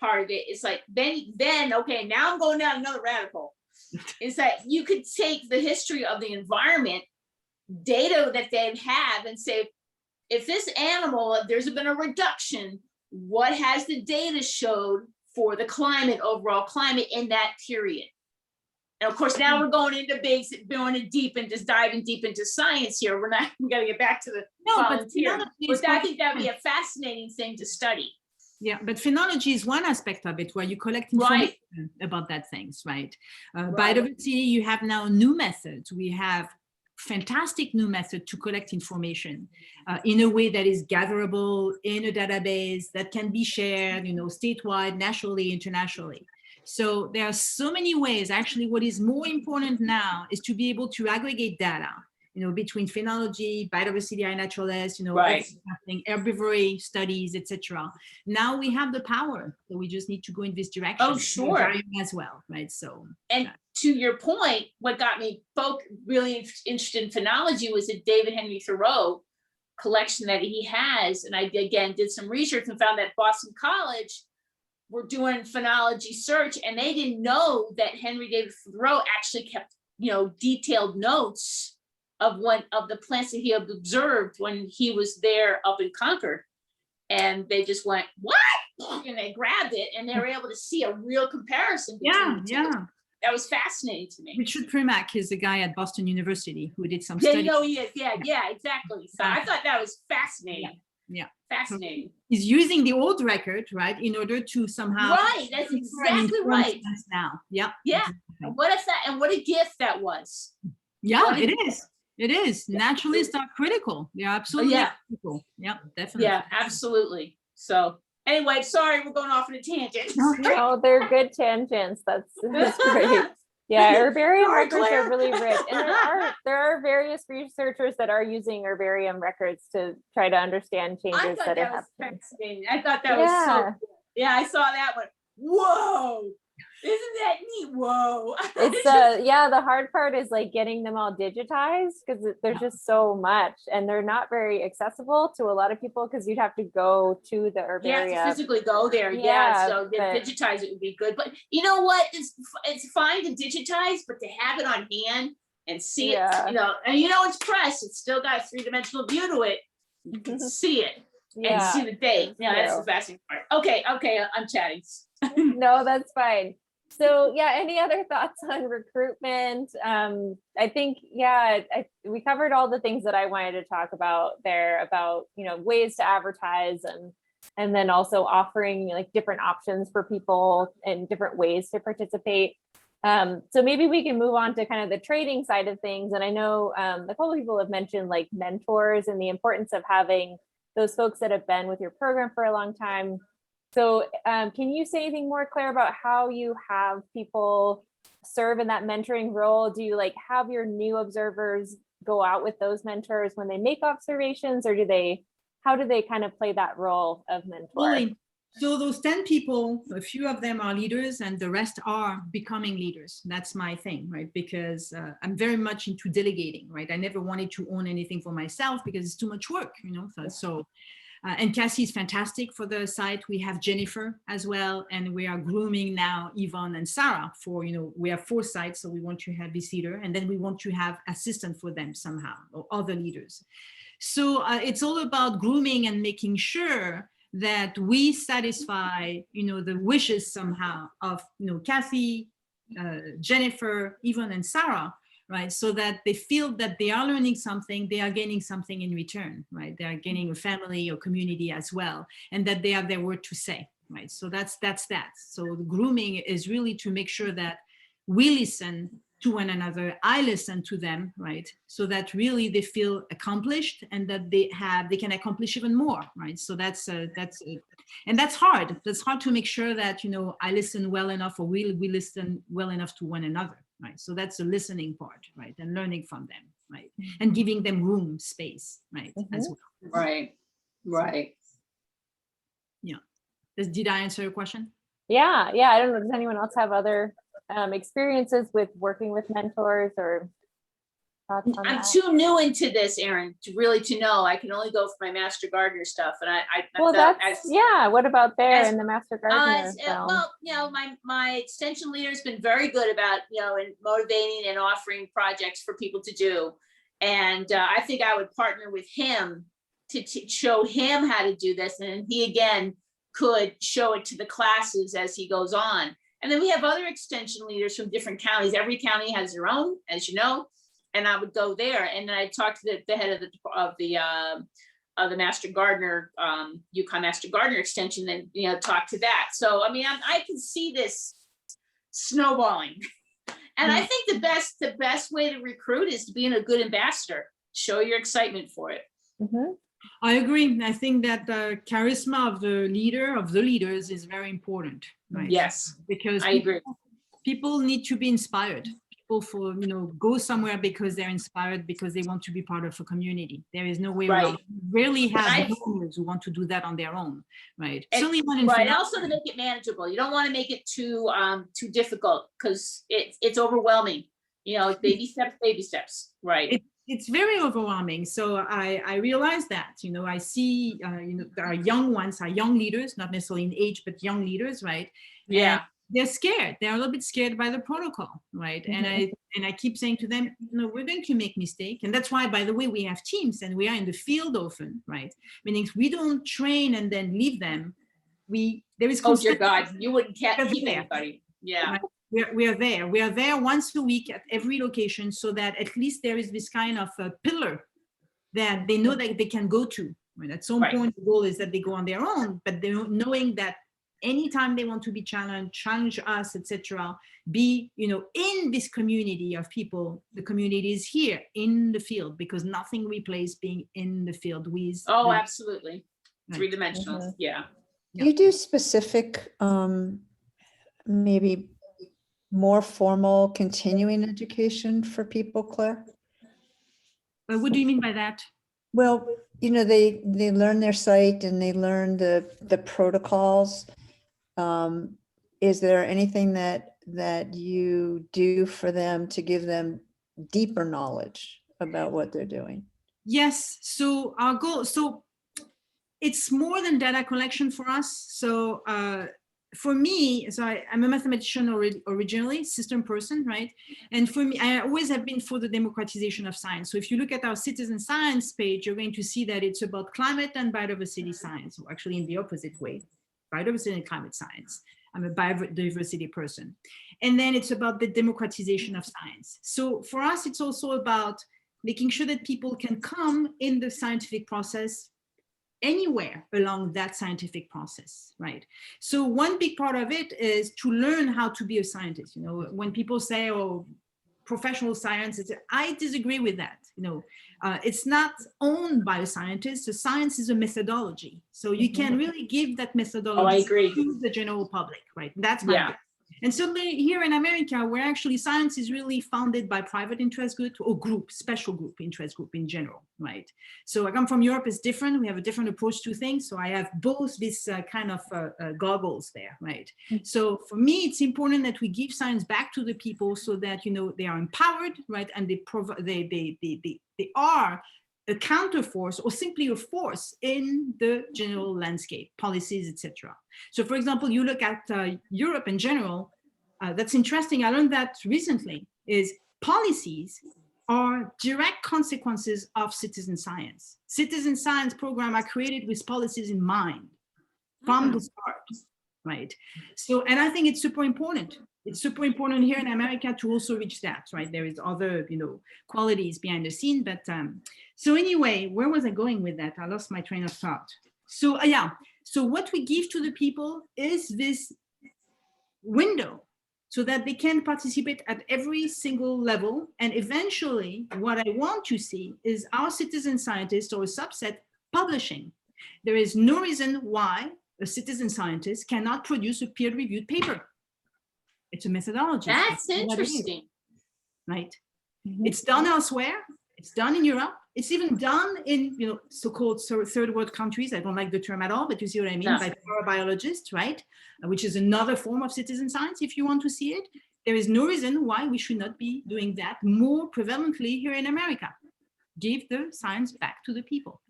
part of it is like, then okay, now I'm going down another rabbit hole. Is that you could take the history of the environment data that they have and say, if this animal, there's been a reduction, what has the data showed for the climate, overall climate in that period? And of course, now we're going deep into science here. We got to get back to the volunteer. But I think that would be a fascinating thing to study. Yeah, but phenology is one aspect of it where you collect information about that things, right? Biodiversity, you have now new methods. We have fantastic new method to collect information in a way that is gatherable in a database that can be shared, statewide, nationally, internationally. So there are so many ways. Actually, what is more important now is to be able to aggregate data, between phenology, biodiversity, naturalists, herbivory studies, etc. Now we have the power, so we just need to go in this direction. Oh, sure. As well, right? So, and to your point, what got me really interested in phenology was a David Henry Thoreau collection that he has, and I again did some research and found that Boston College were doing phenology search, and they didn't know that Henry David Thoreau actually kept detailed notes of the plants that he had observed when he was there up in Concord. And they just went, what? And they grabbed it, and they were able to see a real comparison between the two. Yeah. That was fascinating to me. Richard Primack is the guy at Boston University who did some Yeah, studies. he is. Yeah, exactly. So I thought that was fascinating. Yeah. Fascinating. He's using the old record, right, in order to somehow. Right, that's exactly right. Now, yeah. Yeah. Exactly. And what a gift that was. Yeah, it is. It is. Naturalists are critical. They're absolutely critical. Yeah, definitely. Yeah, absolutely. So anyway, sorry, we're going off on a tangent. No, they're good tangents. That's great. Yeah, herbarium Sorry, records Claire. are really rich, and there are various researchers that are using herbarium records to try to understand I changes thought that are that was happening. fascinating. I thought that was so cool. Yeah, I saw that one. Whoa. Isn't that neat? Whoa. It's the hard part is like getting them all digitized, because there's just so much, and they're not very accessible to a lot of people, because you'd have to go to the You have herbarium. to physically go there. Yeah, So but- digitize it would be good. But you know what? It's fine to digitize, but to have it on hand and see it, and it's press. It's still got a 3-dimensional view to it. You can see it and see the date. Yeah, that's the fascinating part. Okay, I'm chatting. No, that's fine. So any other thoughts on recruitment? I think, we covered all the things that I wanted to talk about there, about, ways to advertise, and then also offering like different options for people and different ways to participate. So maybe we can move on to kind of the trading side of things. And I know a couple of people have mentioned like mentors and the importance of having those folks that have been with your program for a long time. So can you say anything more, Claire, about how you have people serve in that mentoring role? Do you like have your new observers go out with those mentors when they make observations, or how do they kind of play that role of mentor? Well, so those 10 people, a few of them are leaders and the rest are becoming leaders. That's my thing, right? Because I'm very much into delegating, right? I never wanted to own anything for myself because it's too much work, and Cassie is fantastic for the site. We have Jennifer as well, and we are grooming now Yvonne and Sarah for, we have 4 sites, so we want to have this leader, and then we want to have assistant for them somehow, or other leaders. So it's all about grooming and making sure that we satisfy, the wishes somehow of, Kathy, Jennifer, Yvonne, and Sarah, right? So that they feel that they are learning something, they are gaining something in return, right? They are gaining a family or community as well, and that they have their word to say, right? So that's that. So the grooming is really to make sure that we listen to one another, I listen to them, right? So that really they feel accomplished and that they can accomplish even more, right? So that's and that's hard. That's hard to make sure that, I listen well enough, or we listen well enough to one another, right? So that's the listening part, right? And learning from them, right? And giving them room, space, right? As well. Right. Yeah. Did I answer your question? Yeah. I don't know. Does anyone else have other experiences with working with mentors or thoughts on I'm that? too new into this, Erin, to know. I can only go for my Master Gardener stuff, and what about there in the Master Gardener realm? Well, my extension leader has been very good about in motivating and offering projects for people to do, and I think I would partner with him to show him how to do this, and he again could show it to the classes as he goes on. And then we have other extension leaders from different counties. Every county has their own, as you know. And I would go there, and then I'd talk to the head of the Master Gardener, Yukon Master Gardener extension, and talk to that. So I can see this snowballing, and I think the best way to recruit is to be a good ambassador. Show your excitement for it. Mm-hmm. I agree. I think that the charisma of the leaders is very important, right? Yes, because I agree. People need to be inspired. People go somewhere because they're inspired, because they want to be part of a community. There is no way around. Rarely have owners who want to do that on their own, right? Certainly not in right. Also to make it manageable. You don't want to make it too difficult, because it's overwhelming. Baby steps. Right. It's very overwhelming. So I realize that, I see, there are young ones, are young leaders, not necessarily in age, but young leaders, right? Yeah. they're scared. They're a little bit scared by the protocol, right? Mhm. And I keep saying to them, no, we're going to make mistake. And that's why, by the way, we have teams and we are in the field often, right? Meaning we don't train and then leave them. There is Oh dear constant- God, you wouldn't We're keep there. anybody. Yeah. Right. We are there. We are there once a week at every location, so that at least there is this kind of a pillar that they know that they can go to. Right? At some Right. point, the goal is that they go on their own, but they knowing that anytime they want to be challenged, challenge us, etc., be in this community of people. The community is here in the field, because nothing replaces being in the field with. Oh, absolutely. Right. Three-dimensional. Mhm. Yeah. Do you do specific, maybe more formal continuing education for people, Claire? What do you mean by that? Well, they learn their site and they learn the protocols. Is there anything that you do for them to give them deeper knowledge about what they're doing? Yes. So our goal. So it's more than data collection for us. So for me, so I'm a mathematician originally, system person, right? And for me, I always have been for the democratization of science. So if you look at our citizen science page, you're going to see that it's about climate and biodiversity science, or actually in the opposite way, biodiversity and climate science. I'm a biodiversity person. And then it's about the democratization of science. So for us, it's also about making sure that people can come in the scientific process anywhere along that scientific process, right? So one big part of it is to learn how to be a scientist. When people say, oh, professional science, I disagree with that. It's not owned by a scientist. The science is a methodology. So you can really give that methodology to the general public, right? That's my Yeah. guess. And so here in America, where actually science is really founded by private interest group or special group, interest group in general, right? So I come from Europe, it's different. We have a different approach to things. So I have both this kind of goggles there, right? So for me, it's important that we give science back to the people so that, they are empowered, right? And they are a counterforce or simply a force in the general landscape, policies, etc. So for example, you look at Europe in general, that's interesting. I learned that recently, is policies are direct consequences of citizen science. Citizen science programs are created with policies in mind from the start, right? So, and I think it's super important. It's super important here in America to also reach that, right? There is other, qualities behind the scene, but so anyway, where was I going with that? I lost my train of thought. So yeah, so what we give to the people is this window so that they can participate at every single level. And eventually, what I want to see is our citizen scientists or a subset publishing. There is no reason why a citizen scientist cannot produce a peer-reviewed paper. It's a methodology. That's interesting. Right? It's done elsewhere. It's done in Europe. It's even done in, so-called third world countries. I don't like the term at all, but you see what I mean, by parabiologists, right? Which is another form of citizen science, if you want to see it. There is no reason why we should not be doing that more prevalently here in America. Give the science back to the people.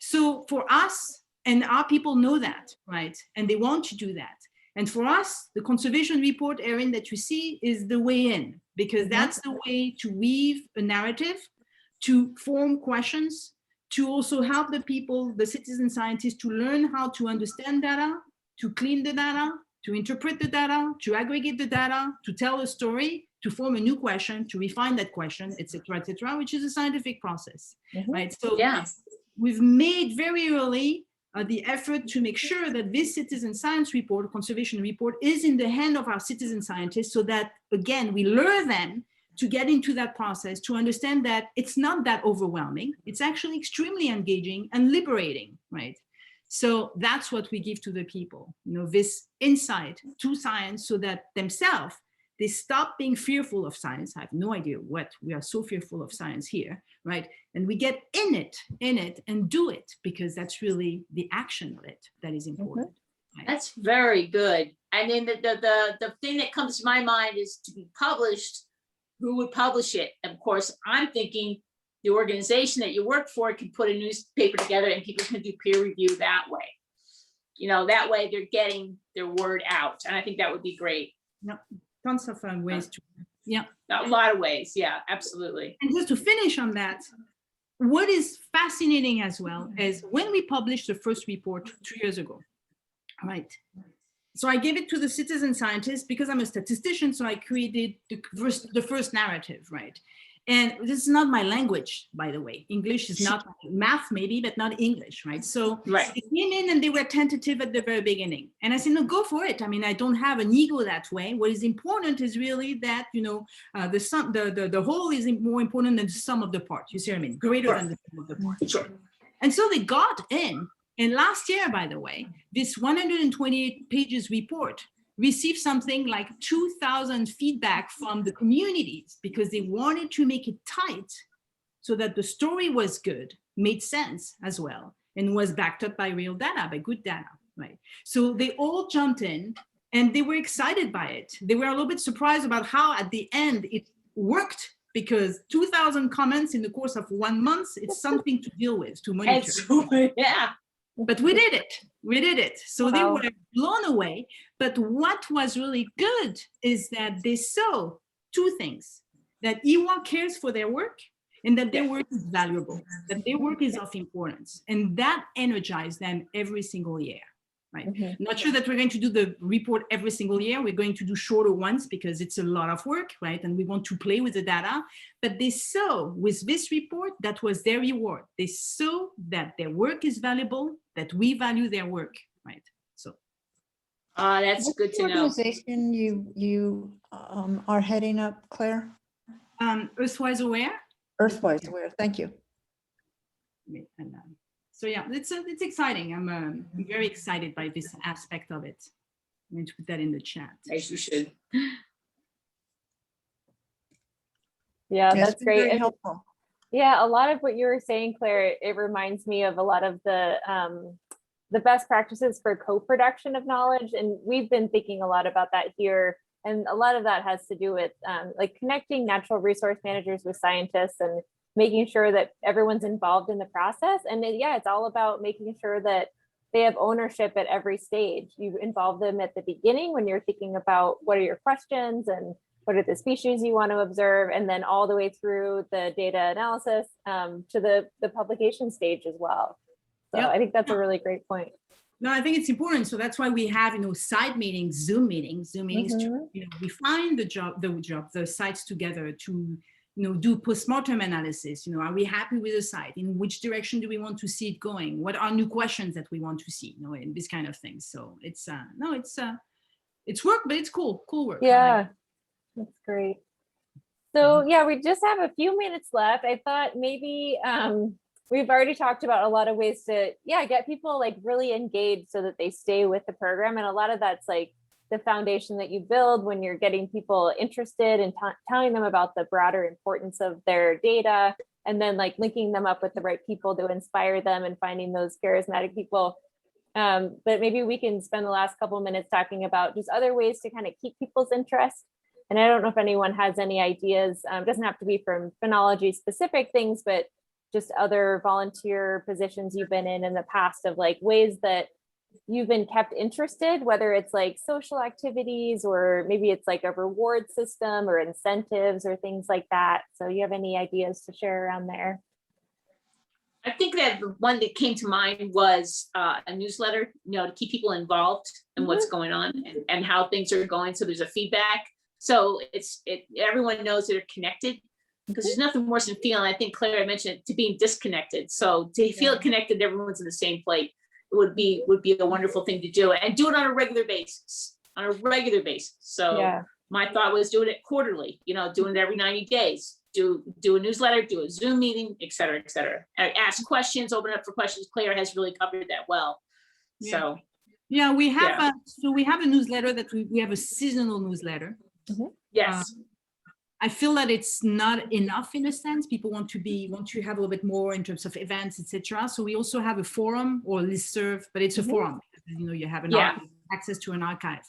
So for us, and our people know that, right? And they want to do that. And for us, the conservation report, Erin, that you see is the way in, because that's the way to weave a narrative, to form questions, to also help the people, the citizen scientists, to learn how to understand data, to clean the data, to interpret the data, to aggregate the data, to tell a story, to form a new question, to refine that question, et cetera, which is a scientific process, right? So we've made very early the effort to make sure that this citizen science report, conservation report, is in the hand of our citizen scientists so that, again, we lure them to get into that process, to understand that it's not that overwhelming. It's actually extremely engaging and liberating, right? So that's what we give to the people, this insight to science so that themselves, they stop being fearful of science. I have no idea what we are so fearful of science here, right? And we get in it and do it, because that's really the action of it that is important. Right? That's very good. And then the thing that comes to my mind is to be published, who would publish it? And of course, I'm thinking the organization that you work for can put a newspaper together and people can do peer review that way. That way they're getting their word out. And I think that would be great. No, tons of ways to, yeah. A lot of ways. Yeah, absolutely. And just to finish on that, what is fascinating as well is when we published the first report 2 years ago, right? So I gave it to the citizen scientists because I'm a statistician. So I created the first narrative, right? And this is not my language, by the way. English is not math, maybe, but not English, right? So Right. they came in and they were tentative at the very beginning. And I said, no, go for it. I mean, I don't have an ego that way. What is important is really that, you know, the whole is more important than the sum of the parts. You see what I mean? Greater than the sum of the parts. Sure. And so they got in. And last year, by the way, this 128 pages report received something like 2,000 feedback from the communities because they wanted to make it tight so that the story was good, made sense as well, and was backed up by real data, by good data, right? So they all jumped in and they were excited by it. They were a little bit surprised about how at the end it worked because 2,000 comments in the course of 1 month, it's something to deal with, to monitor. Yeah. But we did it. We did it. So they Wow. were blown away. But what was really good is that they saw two things: that EWA cares for their work and that their work is valuable, that their work is of importance. And that energized them every single year, right? Mhm. Not sure that we're going to do the report every single year. We're going to do shorter ones because it's a lot of work, right? And we want to play with the data. But they saw with this report, that was their reward. They saw that their work is valuable, that we value their work, right? So That's What's good the to know. organization you are heading up, Claire? Earthwise Aware. Earthwise Aware. Thank you. And, so yeah, it's exciting. I'm very excited by this aspect of it. I'm going to put that in the chat. As you should. Yeah, Yes, that's been great. very And helpful. yeah, a lot of what you were saying, Claire, it reminds me of a lot of the best practices for co-production of knowledge. And we've been thinking a lot about that here. And a lot of that has to do with like connecting natural resource managers with scientists and making sure that everyone's involved in the process. And yeah, it's all about making sure that they have ownership at every stage. You involve them at the beginning when you're thinking about what are your questions and what are the species you want to observe, and then all the way through the data analysis to the publication stage as well. So Yep. I think that's a really great point. No, I think it's important. So that's why we have, side meetings, Zoom meetings, to, Mhm. refine the sites together to, do postmortem analysis. Are we happy with the site? In which direction do we want to see it going? What are new questions that we want to see? And this kind of things. So it's it's work, but it's cool work. I like Yeah, it. that's great. So yeah, we just have a few minutes left. I thought maybe we've already talked about a lot of ways to get people like really engaged so that they stay with the program, and a lot of that's like the foundation that you build when you're getting people interested and telling them about the broader importance of their data, and then like linking them up with the right people to inspire them and finding those charismatic people. But maybe we can spend the last couple of minutes talking about just other ways to kind of keep people's interest. And I don't know if anyone has any ideas. It doesn't have to be from phenology specific things, but just other volunteer positions you've been in the past of like ways that you've been kept interested, whether it's like social activities or maybe it's like a reward system or incentives or things like that. So you have any ideas to share around there? I think that the one that came to mind was a newsletter, to keep people involved in what's going on and how things are going. So there's a feedback. So everyone knows they're connected, because there's nothing worse than feeling, I think Claire mentioned, to being disconnected. So to feel connected, everyone's in the same plate, would be a wonderful thing to do, and do it on a regular basis. So my thought was do it quarterly, doing it every 90 days. Do a newsletter, do a Zoom meeting, et cetera, et cetera. Ask questions, open up for questions. Claire has really covered that well. So yeah, we have we have a newsletter that we have a seasonal newsletter. yes. I feel that it's not enough in a sense. People want to have a little bit more in terms of events, etc. So we also have a forum or listserv, but it's a forum. You have access to an archive.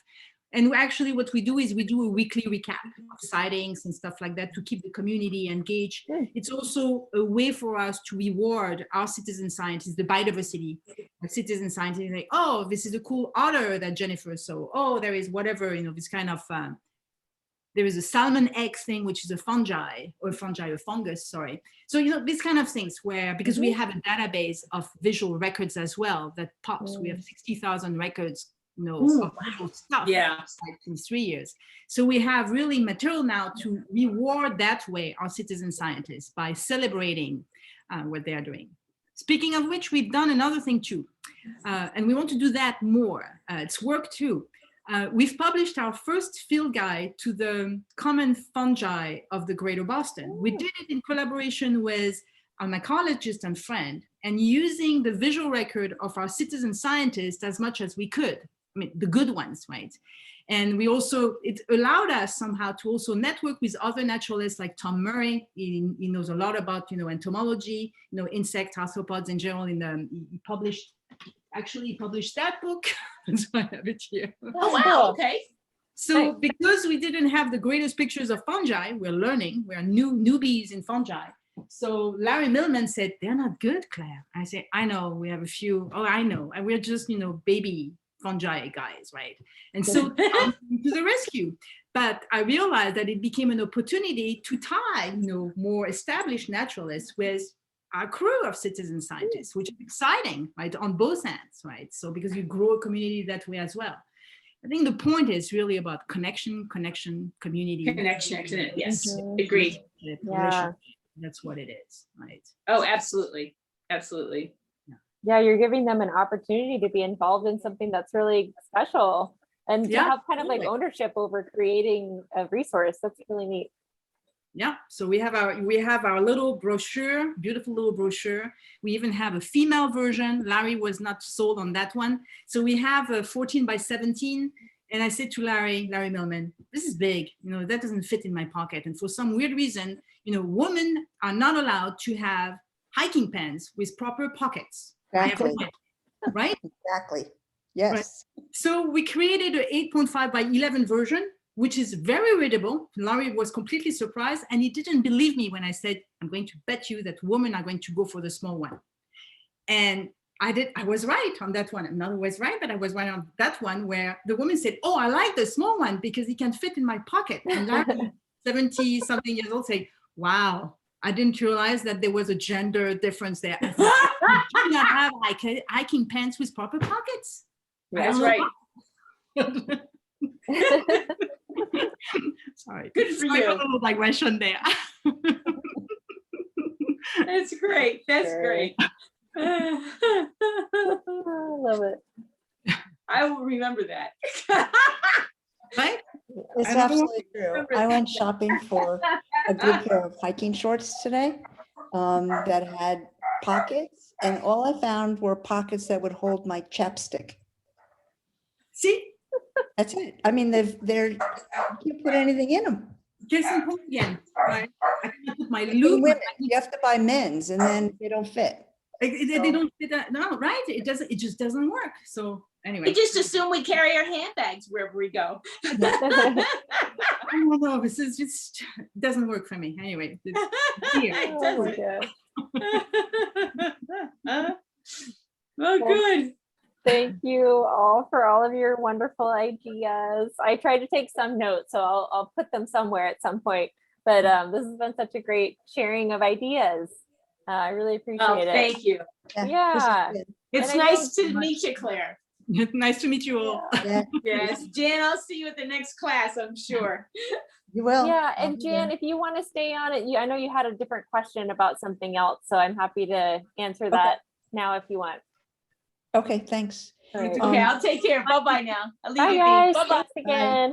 And actually what we do is we do a weekly recap of sightings and stuff like that to keep the community engaged. It's also a way for us to reward our citizen scientists, the biodiversity citizen scientists, like, oh, this is a cool otter that Jennifer saw. Oh, there is whatever, you know, this kind of, there is a salmon egg thing, which is a fungus, sorry. So, you know, these kind of things where, because we have a database of visual records as well that pops, we have 60,000 records, you know, of visual stuff in 3 years. So we have really material now to reward that way our citizen scientists by celebrating what they are doing. Speaking of which, we've done another thing too, and we want to do that more. It's work too. We've published our first field guide to the common fungi of the Greater Boston. We did it in collaboration with a mycologist and friend, and using the visual record of our citizen scientists as much as we could. I mean, the good ones, right? And we also, it allowed us somehow to also network with other naturalists like Tom Murray. He knows a lot about, you know, entomology, you know, insect, arthropods in general. He published that book. So I have it here. Oh, wow, okay. So because we didn't have the greatest pictures of fungi, we're learning, we're newbies in fungi. So Larry Millman said, they're not good, Claire. I said, I know, we have a few. Oh, I know. And we're just, you know, baby fungi guys, right? And so to the rescue. But I realized that it became an opportunity to tie, you know, more established naturalists with our crew of citizen scientists, which is exciting, right, on both ends, right? So because you grow a community that way as well. I think the point is really about connection, community. Connection, yes, agreed. Yeah. That's what it is, right? Oh, absolutely, absolutely. Yeah, you're giving them an opportunity to be involved in something that's really special and to have kind of like ownership over creating a resource. That's really neat. Yeah, so we have our little brochure, beautiful little brochure. We even have a female version. Larry was not sold on that one. So we have a 14 by 17. And I said to Larry Millman, this is big, you know, that doesn't fit in my pocket. And for some weird reason, you know, women are not allowed to have hiking pants with proper pockets. Exactly. Right? Exactly. Yes. Right. So we created an 8.5 by 11 version, which is very readable. Larry was completely surprised, and he didn't believe me when I said, I'm going to bet you that women are going to go for the small one. And I was right on that one. I'm not always right, but I was right on that one where the woman said, oh, I like the small one because it can fit in my pocket. And Larry, 70 something years old, said, wow, I didn't realize that there was a gender difference there. I do not have hiking pants with proper pockets. That's right. Sorry. Good for you. A little digression there. That's great. That's great. I love it. I will remember that. Right? It's absolutely true. I went shopping for a good pair of hiking shorts today that had pockets, and all I found were pockets that would hold my chapstick. See? That's it. I mean, they're you can't put anything in them. Case in point again, right? I can put my lube. Women, you have to buy men's, and then they don't fit. They don't fit that. No, right? It doesn't. It just doesn't work. So anyway, We just assume we carry our handbags wherever we go. I don't know. This is just doesn't work for me. Anyway, It Oh my doesn't. God. Oh, good. Thank you all for all of your wonderful ideas. I tried to take some notes, so I'll put them somewhere at some point. But this has been such a great sharing of ideas. I really appreciate Oh, it. thank you. Yeah. It's And I nice know- to meet you, Claire. nice to meet you all. Yeah, Yes, Jan, I'll see you at the next class, I'm sure. you will. Yeah, and Jan, if you want to stay on it, I know you had a different question about something else, so I'm happy to answer that now if you want. Okay, thanks. All right. Okay, I'll take care. Bye-bye now. I'll leave Bye you guys. be. Bye-bye. Thanks again.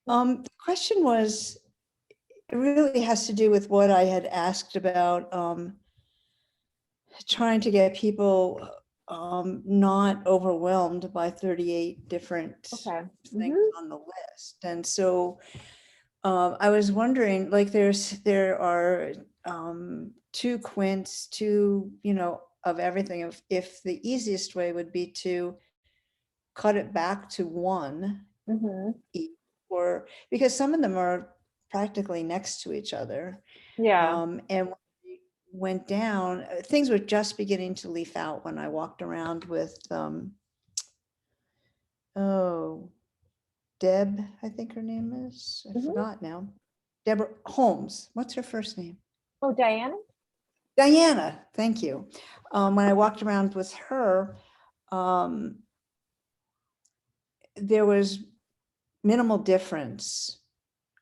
The question was, it really has to do with what I had asked about trying to get people not overwhelmed by 38 different Okay. things on the list. And so I was wondering, like there are 2 quints, 2, of everything. If the easiest way would be to cut it back to one, Mhm. or because some of them are practically next to each other. Yeah. And when we went down, things were just beginning to leaf out when I walked around with, Deb, I think her name is, I Mhm. forgot now. Deborah Holmes, what's her first name? Oh, Diana? Diana, thank you. When I walked around with her, there was minimal difference.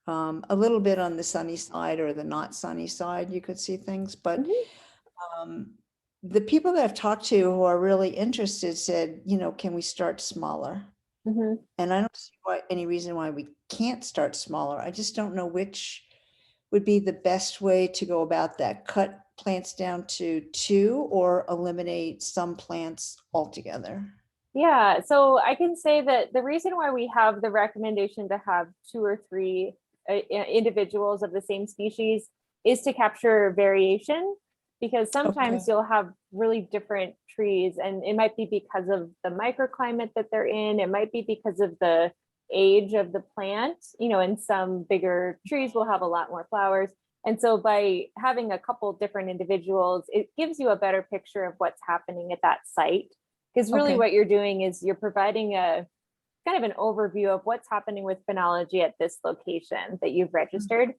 A little bit on the sunny side or the not sunny side, you could see things, but Mhm. the people that I've talked to who are really interested said, can we start smaller? Mhm. And I don't see any reason why we can't start smaller. I just don't know which would be the best way to go about that. Cut plants down to 2 or eliminate some plants altogether. Yeah, so I can say that the reason why we have the recommendation to have 2 or 3 individuals of the same species is to capture variation, because sometimes Okay. you'll have really different trees, and it might be because of the microclimate that they're in. It might be because of the age of the plant. And some bigger trees will have a lot more flowers. And so by having a couple different individuals, it gives you a better picture of what's happening at that site. Because really Okay. what you're doing is you're providing a kind of an overview of what's happening with phenology at this location that you've registered.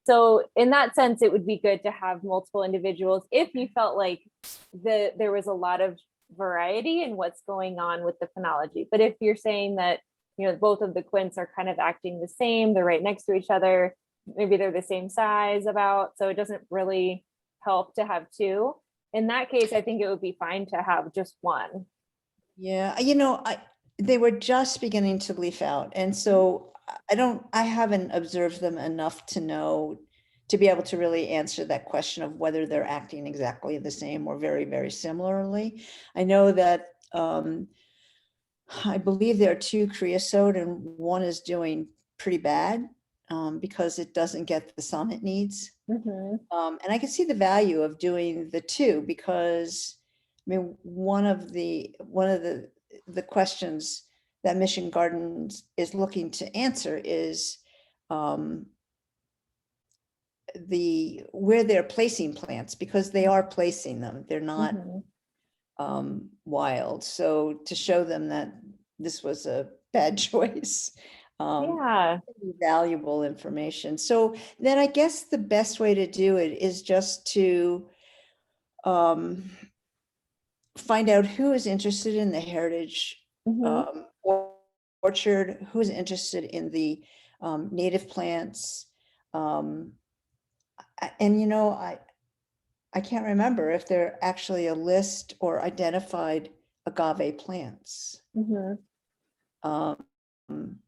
So in that sense, it would be good to have multiple individuals if you felt like there was a lot of variety in what's going on with the phenology. But if you're saying that, both of the quints are kind of acting the same, they're right next to each other, maybe they're the same size about, so it doesn't really help to have 2. In that case, I think it would be fine to have just 1. Yeah, they were just beginning to leaf out. And so I haven't observed them enough to know, to be able to really answer that question of whether they're acting exactly the same or very, very similarly. I know that, I believe there are 2 creosote and one is doing pretty bad, because it doesn't get the sun it needs. Mhm. And I can see the value of doing the 2 because, I mean, one of the questions that Mission Gardens is looking to answer is, where they're placing plants, because they are placing them. They're not Mhm. wild. So to show them that this was a bad choice, Yeah. valuable information. So then I guess the best way to do it is just to find out who is interested in the heritage Mhm. orchard, who's interested in the native plants. And I can't remember if there actually a list or identified agave plants. Mhm. Um,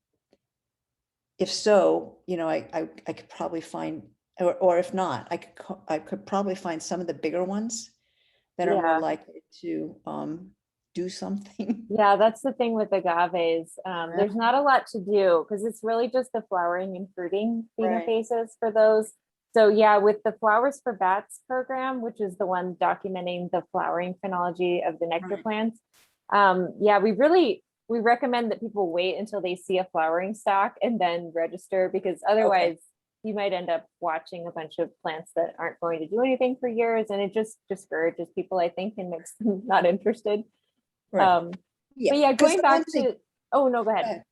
if so, I could probably find, or if not, I could probably find some of the bigger ones that are more Yeah. likely to do something. Yeah, that's the thing with agaves. Yeah. There's not a lot to do because it's really just the flowering and fruiting Right. phenofaces for those. So yeah, with the Flowers for Bats program, which is the one documenting the flowering phenology of the nectar Right. plants, yeah, we recommend that people wait until they see a flowering stalk and then register, because otherwise you might end up watching a bunch of plants that aren't going to do anything for years, and it just discourages people, I think, and makes them not interested. Right. But yeah, because going back to, oh no, go ahead.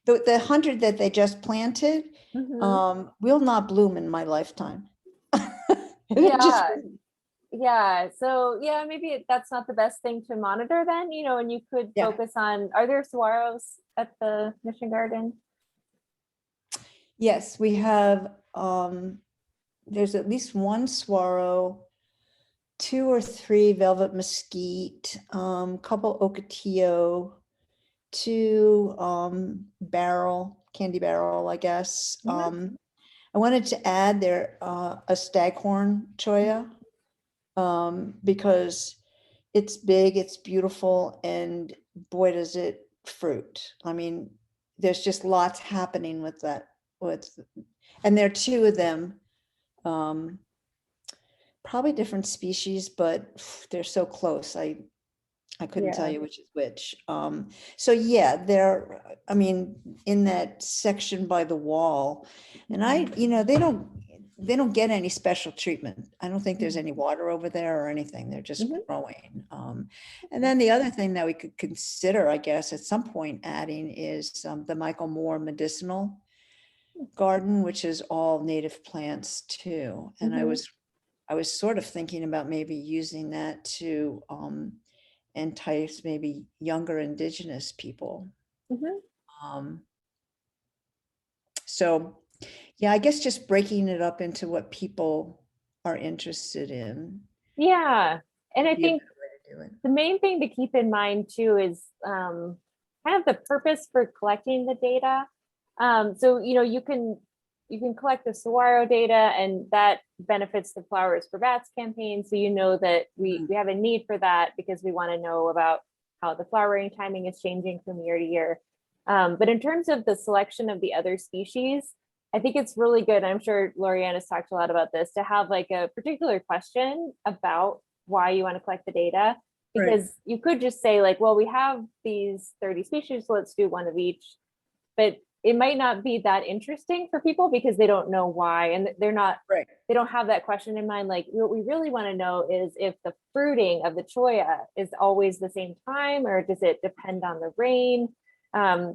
the 100 that they just planted Mhm. will not bloom in my lifetime. It just Yeah, yeah. So yeah, maybe that's not the best thing to monitor then, and you could Yeah. focus on, are there saguaros at the Mission Garden? Yes, we have, there's at least 1 saguaro, 2 or 3 velvet mesquite, couple ocotillo, 2 candy barrel, I guess. Mhm. I wanted to add there a staghorn cholla, because it's big, it's beautiful, and boy, does it fruit. I mean, there's just lots happening with that. And there are 2 of them, probably different species, but they're so close. I couldn't tell Yeah. you which is which. So yeah, there, I mean, in that section by the wall, and they don't get any special treatment. I don't think there's any water over there or anything. They're just Mhm. growing. And then the other thing that we could consider, I guess, at some point adding is the Michael Moore medicinal garden, which is all native plants too. And I Mhm. was sort of thinking about maybe using that to entice maybe younger indigenous people. Mhm. Um, so yeah, I guess just breaking it up into what people are interested in Yeah. And would I be a think good way to do it. the main thing to keep in mind too is kind of the purpose for collecting the data. So you can collect the saguaro data, and that benefits the Flowers for Bats campaign. So you know that we have a need for that because we want to know about how the flowering timing is changing from year to year. But in terms of the selection of the other species, I think it's really good. I'm sure Lorianne has talked a lot about this, to have like a particular question about why you want to collect the data, Right. because you could just say like, well, we have these 30 species, so let's do one of each. But it might not be that interesting for people because they don't know why, and Right. they don't have that question in mind. Like, what we really want to know is if the fruiting of the cholla is always the same time, or does it depend on the rain?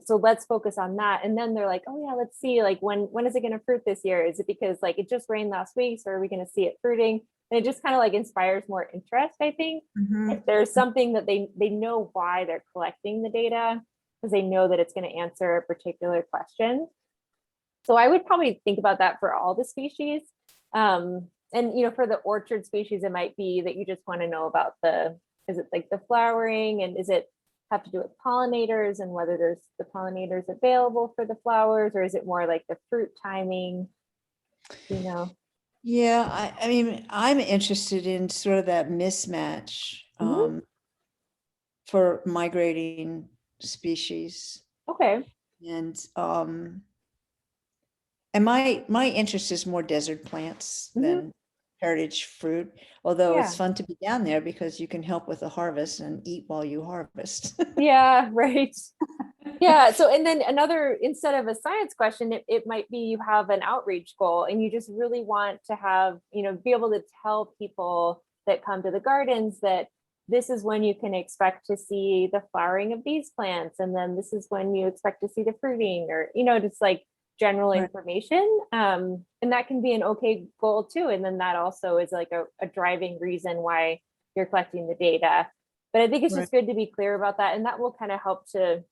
So let's focus on that. And then they're like, oh yeah, let's see, like when is it going to fruit this year? Is it because like it just rained last week, so are we going to see it fruiting? And it just kind of like inspires more interest, I think. Mhm. If there's something that they know why they're collecting the data, because they know that it's going to answer a particular question. So I would probably think about that for all the species. And for the orchard species, it might be that you just want to know about is it like the flowering, and is it have to do with pollinators and whether there's the pollinators available for the flowers, or is it more like the fruit timing? You know. Yeah, I mean, I'm interested in sort of that mismatch Mhm. for migrating species. Okay. And and my interest is more desert plants Mhm. than heritage fruit, although it's Yeah. fun to be down there because you can help with the harvest and eat while you harvest. Yeah. Right. Yeah. So, and then another, instead of a science question, it might be you have an outreach goal and you just really want to have, be able to tell people that come to the gardens that this is when you can expect to see the flowering of these plants. And then this is when you expect to see the fruiting, or, just like general Right. information. And that can be an okay goal too. And then that also is like a driving reason why you're collecting the data. But I think it's Right. just good to be clear about that. And that will kind of help to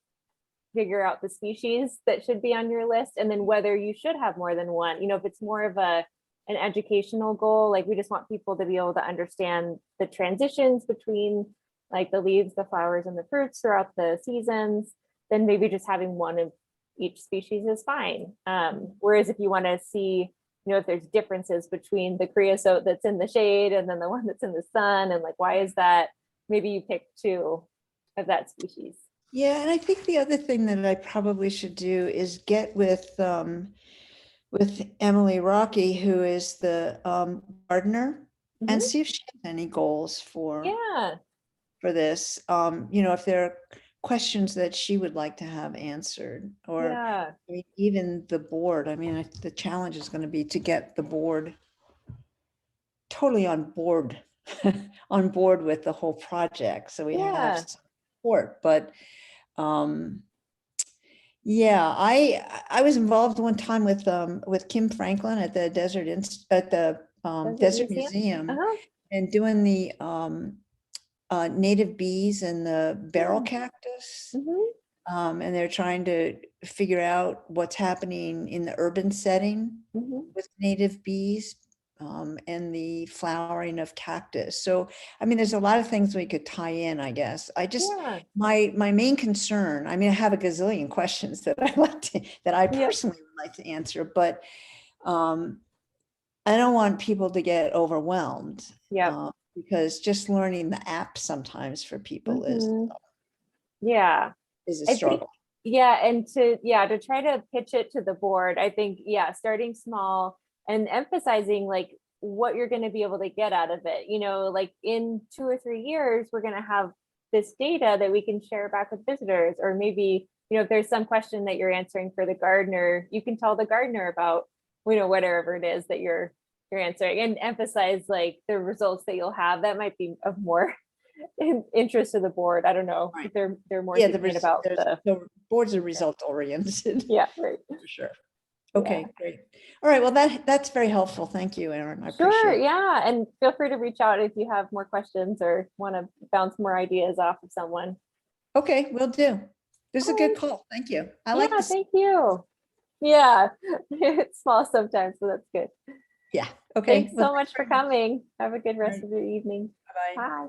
figure out the species that should be on your list, and then whether you should have more than one. If it's more of an educational goal, like we just want people to be able to understand the transitions between like the leaves, the flowers, and the fruits throughout the seasons, then maybe just having one of each species is fine. Whereas if you want to see, if there's differences between the creosote that's in the shade and then the one that's in the sun, and like why is that, maybe you pick two of that species. Yeah, and I think the other thing that I probably should do is get with Emily Rocky, who is the gardener, and Mhm. see if she has any goals Yeah. for this. If there are questions that she would like to have answered, or Yeah. I mean, even the board. I mean, the challenge is going to be to get the board totally on board on board with the whole project, so we have Yeah. support. But yeah, I was involved one time with Kim Franklin at the Desert Desert Museum. Museum, Uh-huh. and doing the native bees and the barrel Yeah. cactus. Mhm. And they're trying to figure out what's happening in the urban setting Mhm. with native bees, and the flowering of cactus. So, I mean, there's a lot of things we could tie in, I guess. Yeah. My main concern, I mean, I have a gazillion questions that that I Yep. personally would like to answer, but um, I don't want people to get overwhelmed, Yep. because just learning the app sometimes for people Mhm. Yeah. is a I think, struggle. yeah, and to try to pitch it to the board, I think, yeah, starting small and emphasizing like what you're going to be able to get out of it. Like in 2 or 3 years, we're going to have this data that we can share back with visitors, or maybe, if there's some question that you're answering for the gardener, you can tell the gardener about, whatever it is that you're answering, and emphasize like the results that you'll have. That might be of more interest to the board. I don't know. Right. They're more Yeah, thinking about the boards are result oriented. yeah, right. For sure. Okay, great. All right, well, that's very helpful. Thank you, Erin. I Sure, appreciate it. yeah. And feel free to reach out if you have more questions or want to bounce more ideas off of someone. Okay, will do. This is a good Alright. call. Thank you. I like Yeah, this. thank you. Yeah, it's small sometimes, so that's good. Yeah, okay. Thanks so much for coming. Have a good rest Alright. of your evening. Bye-bye. Bye.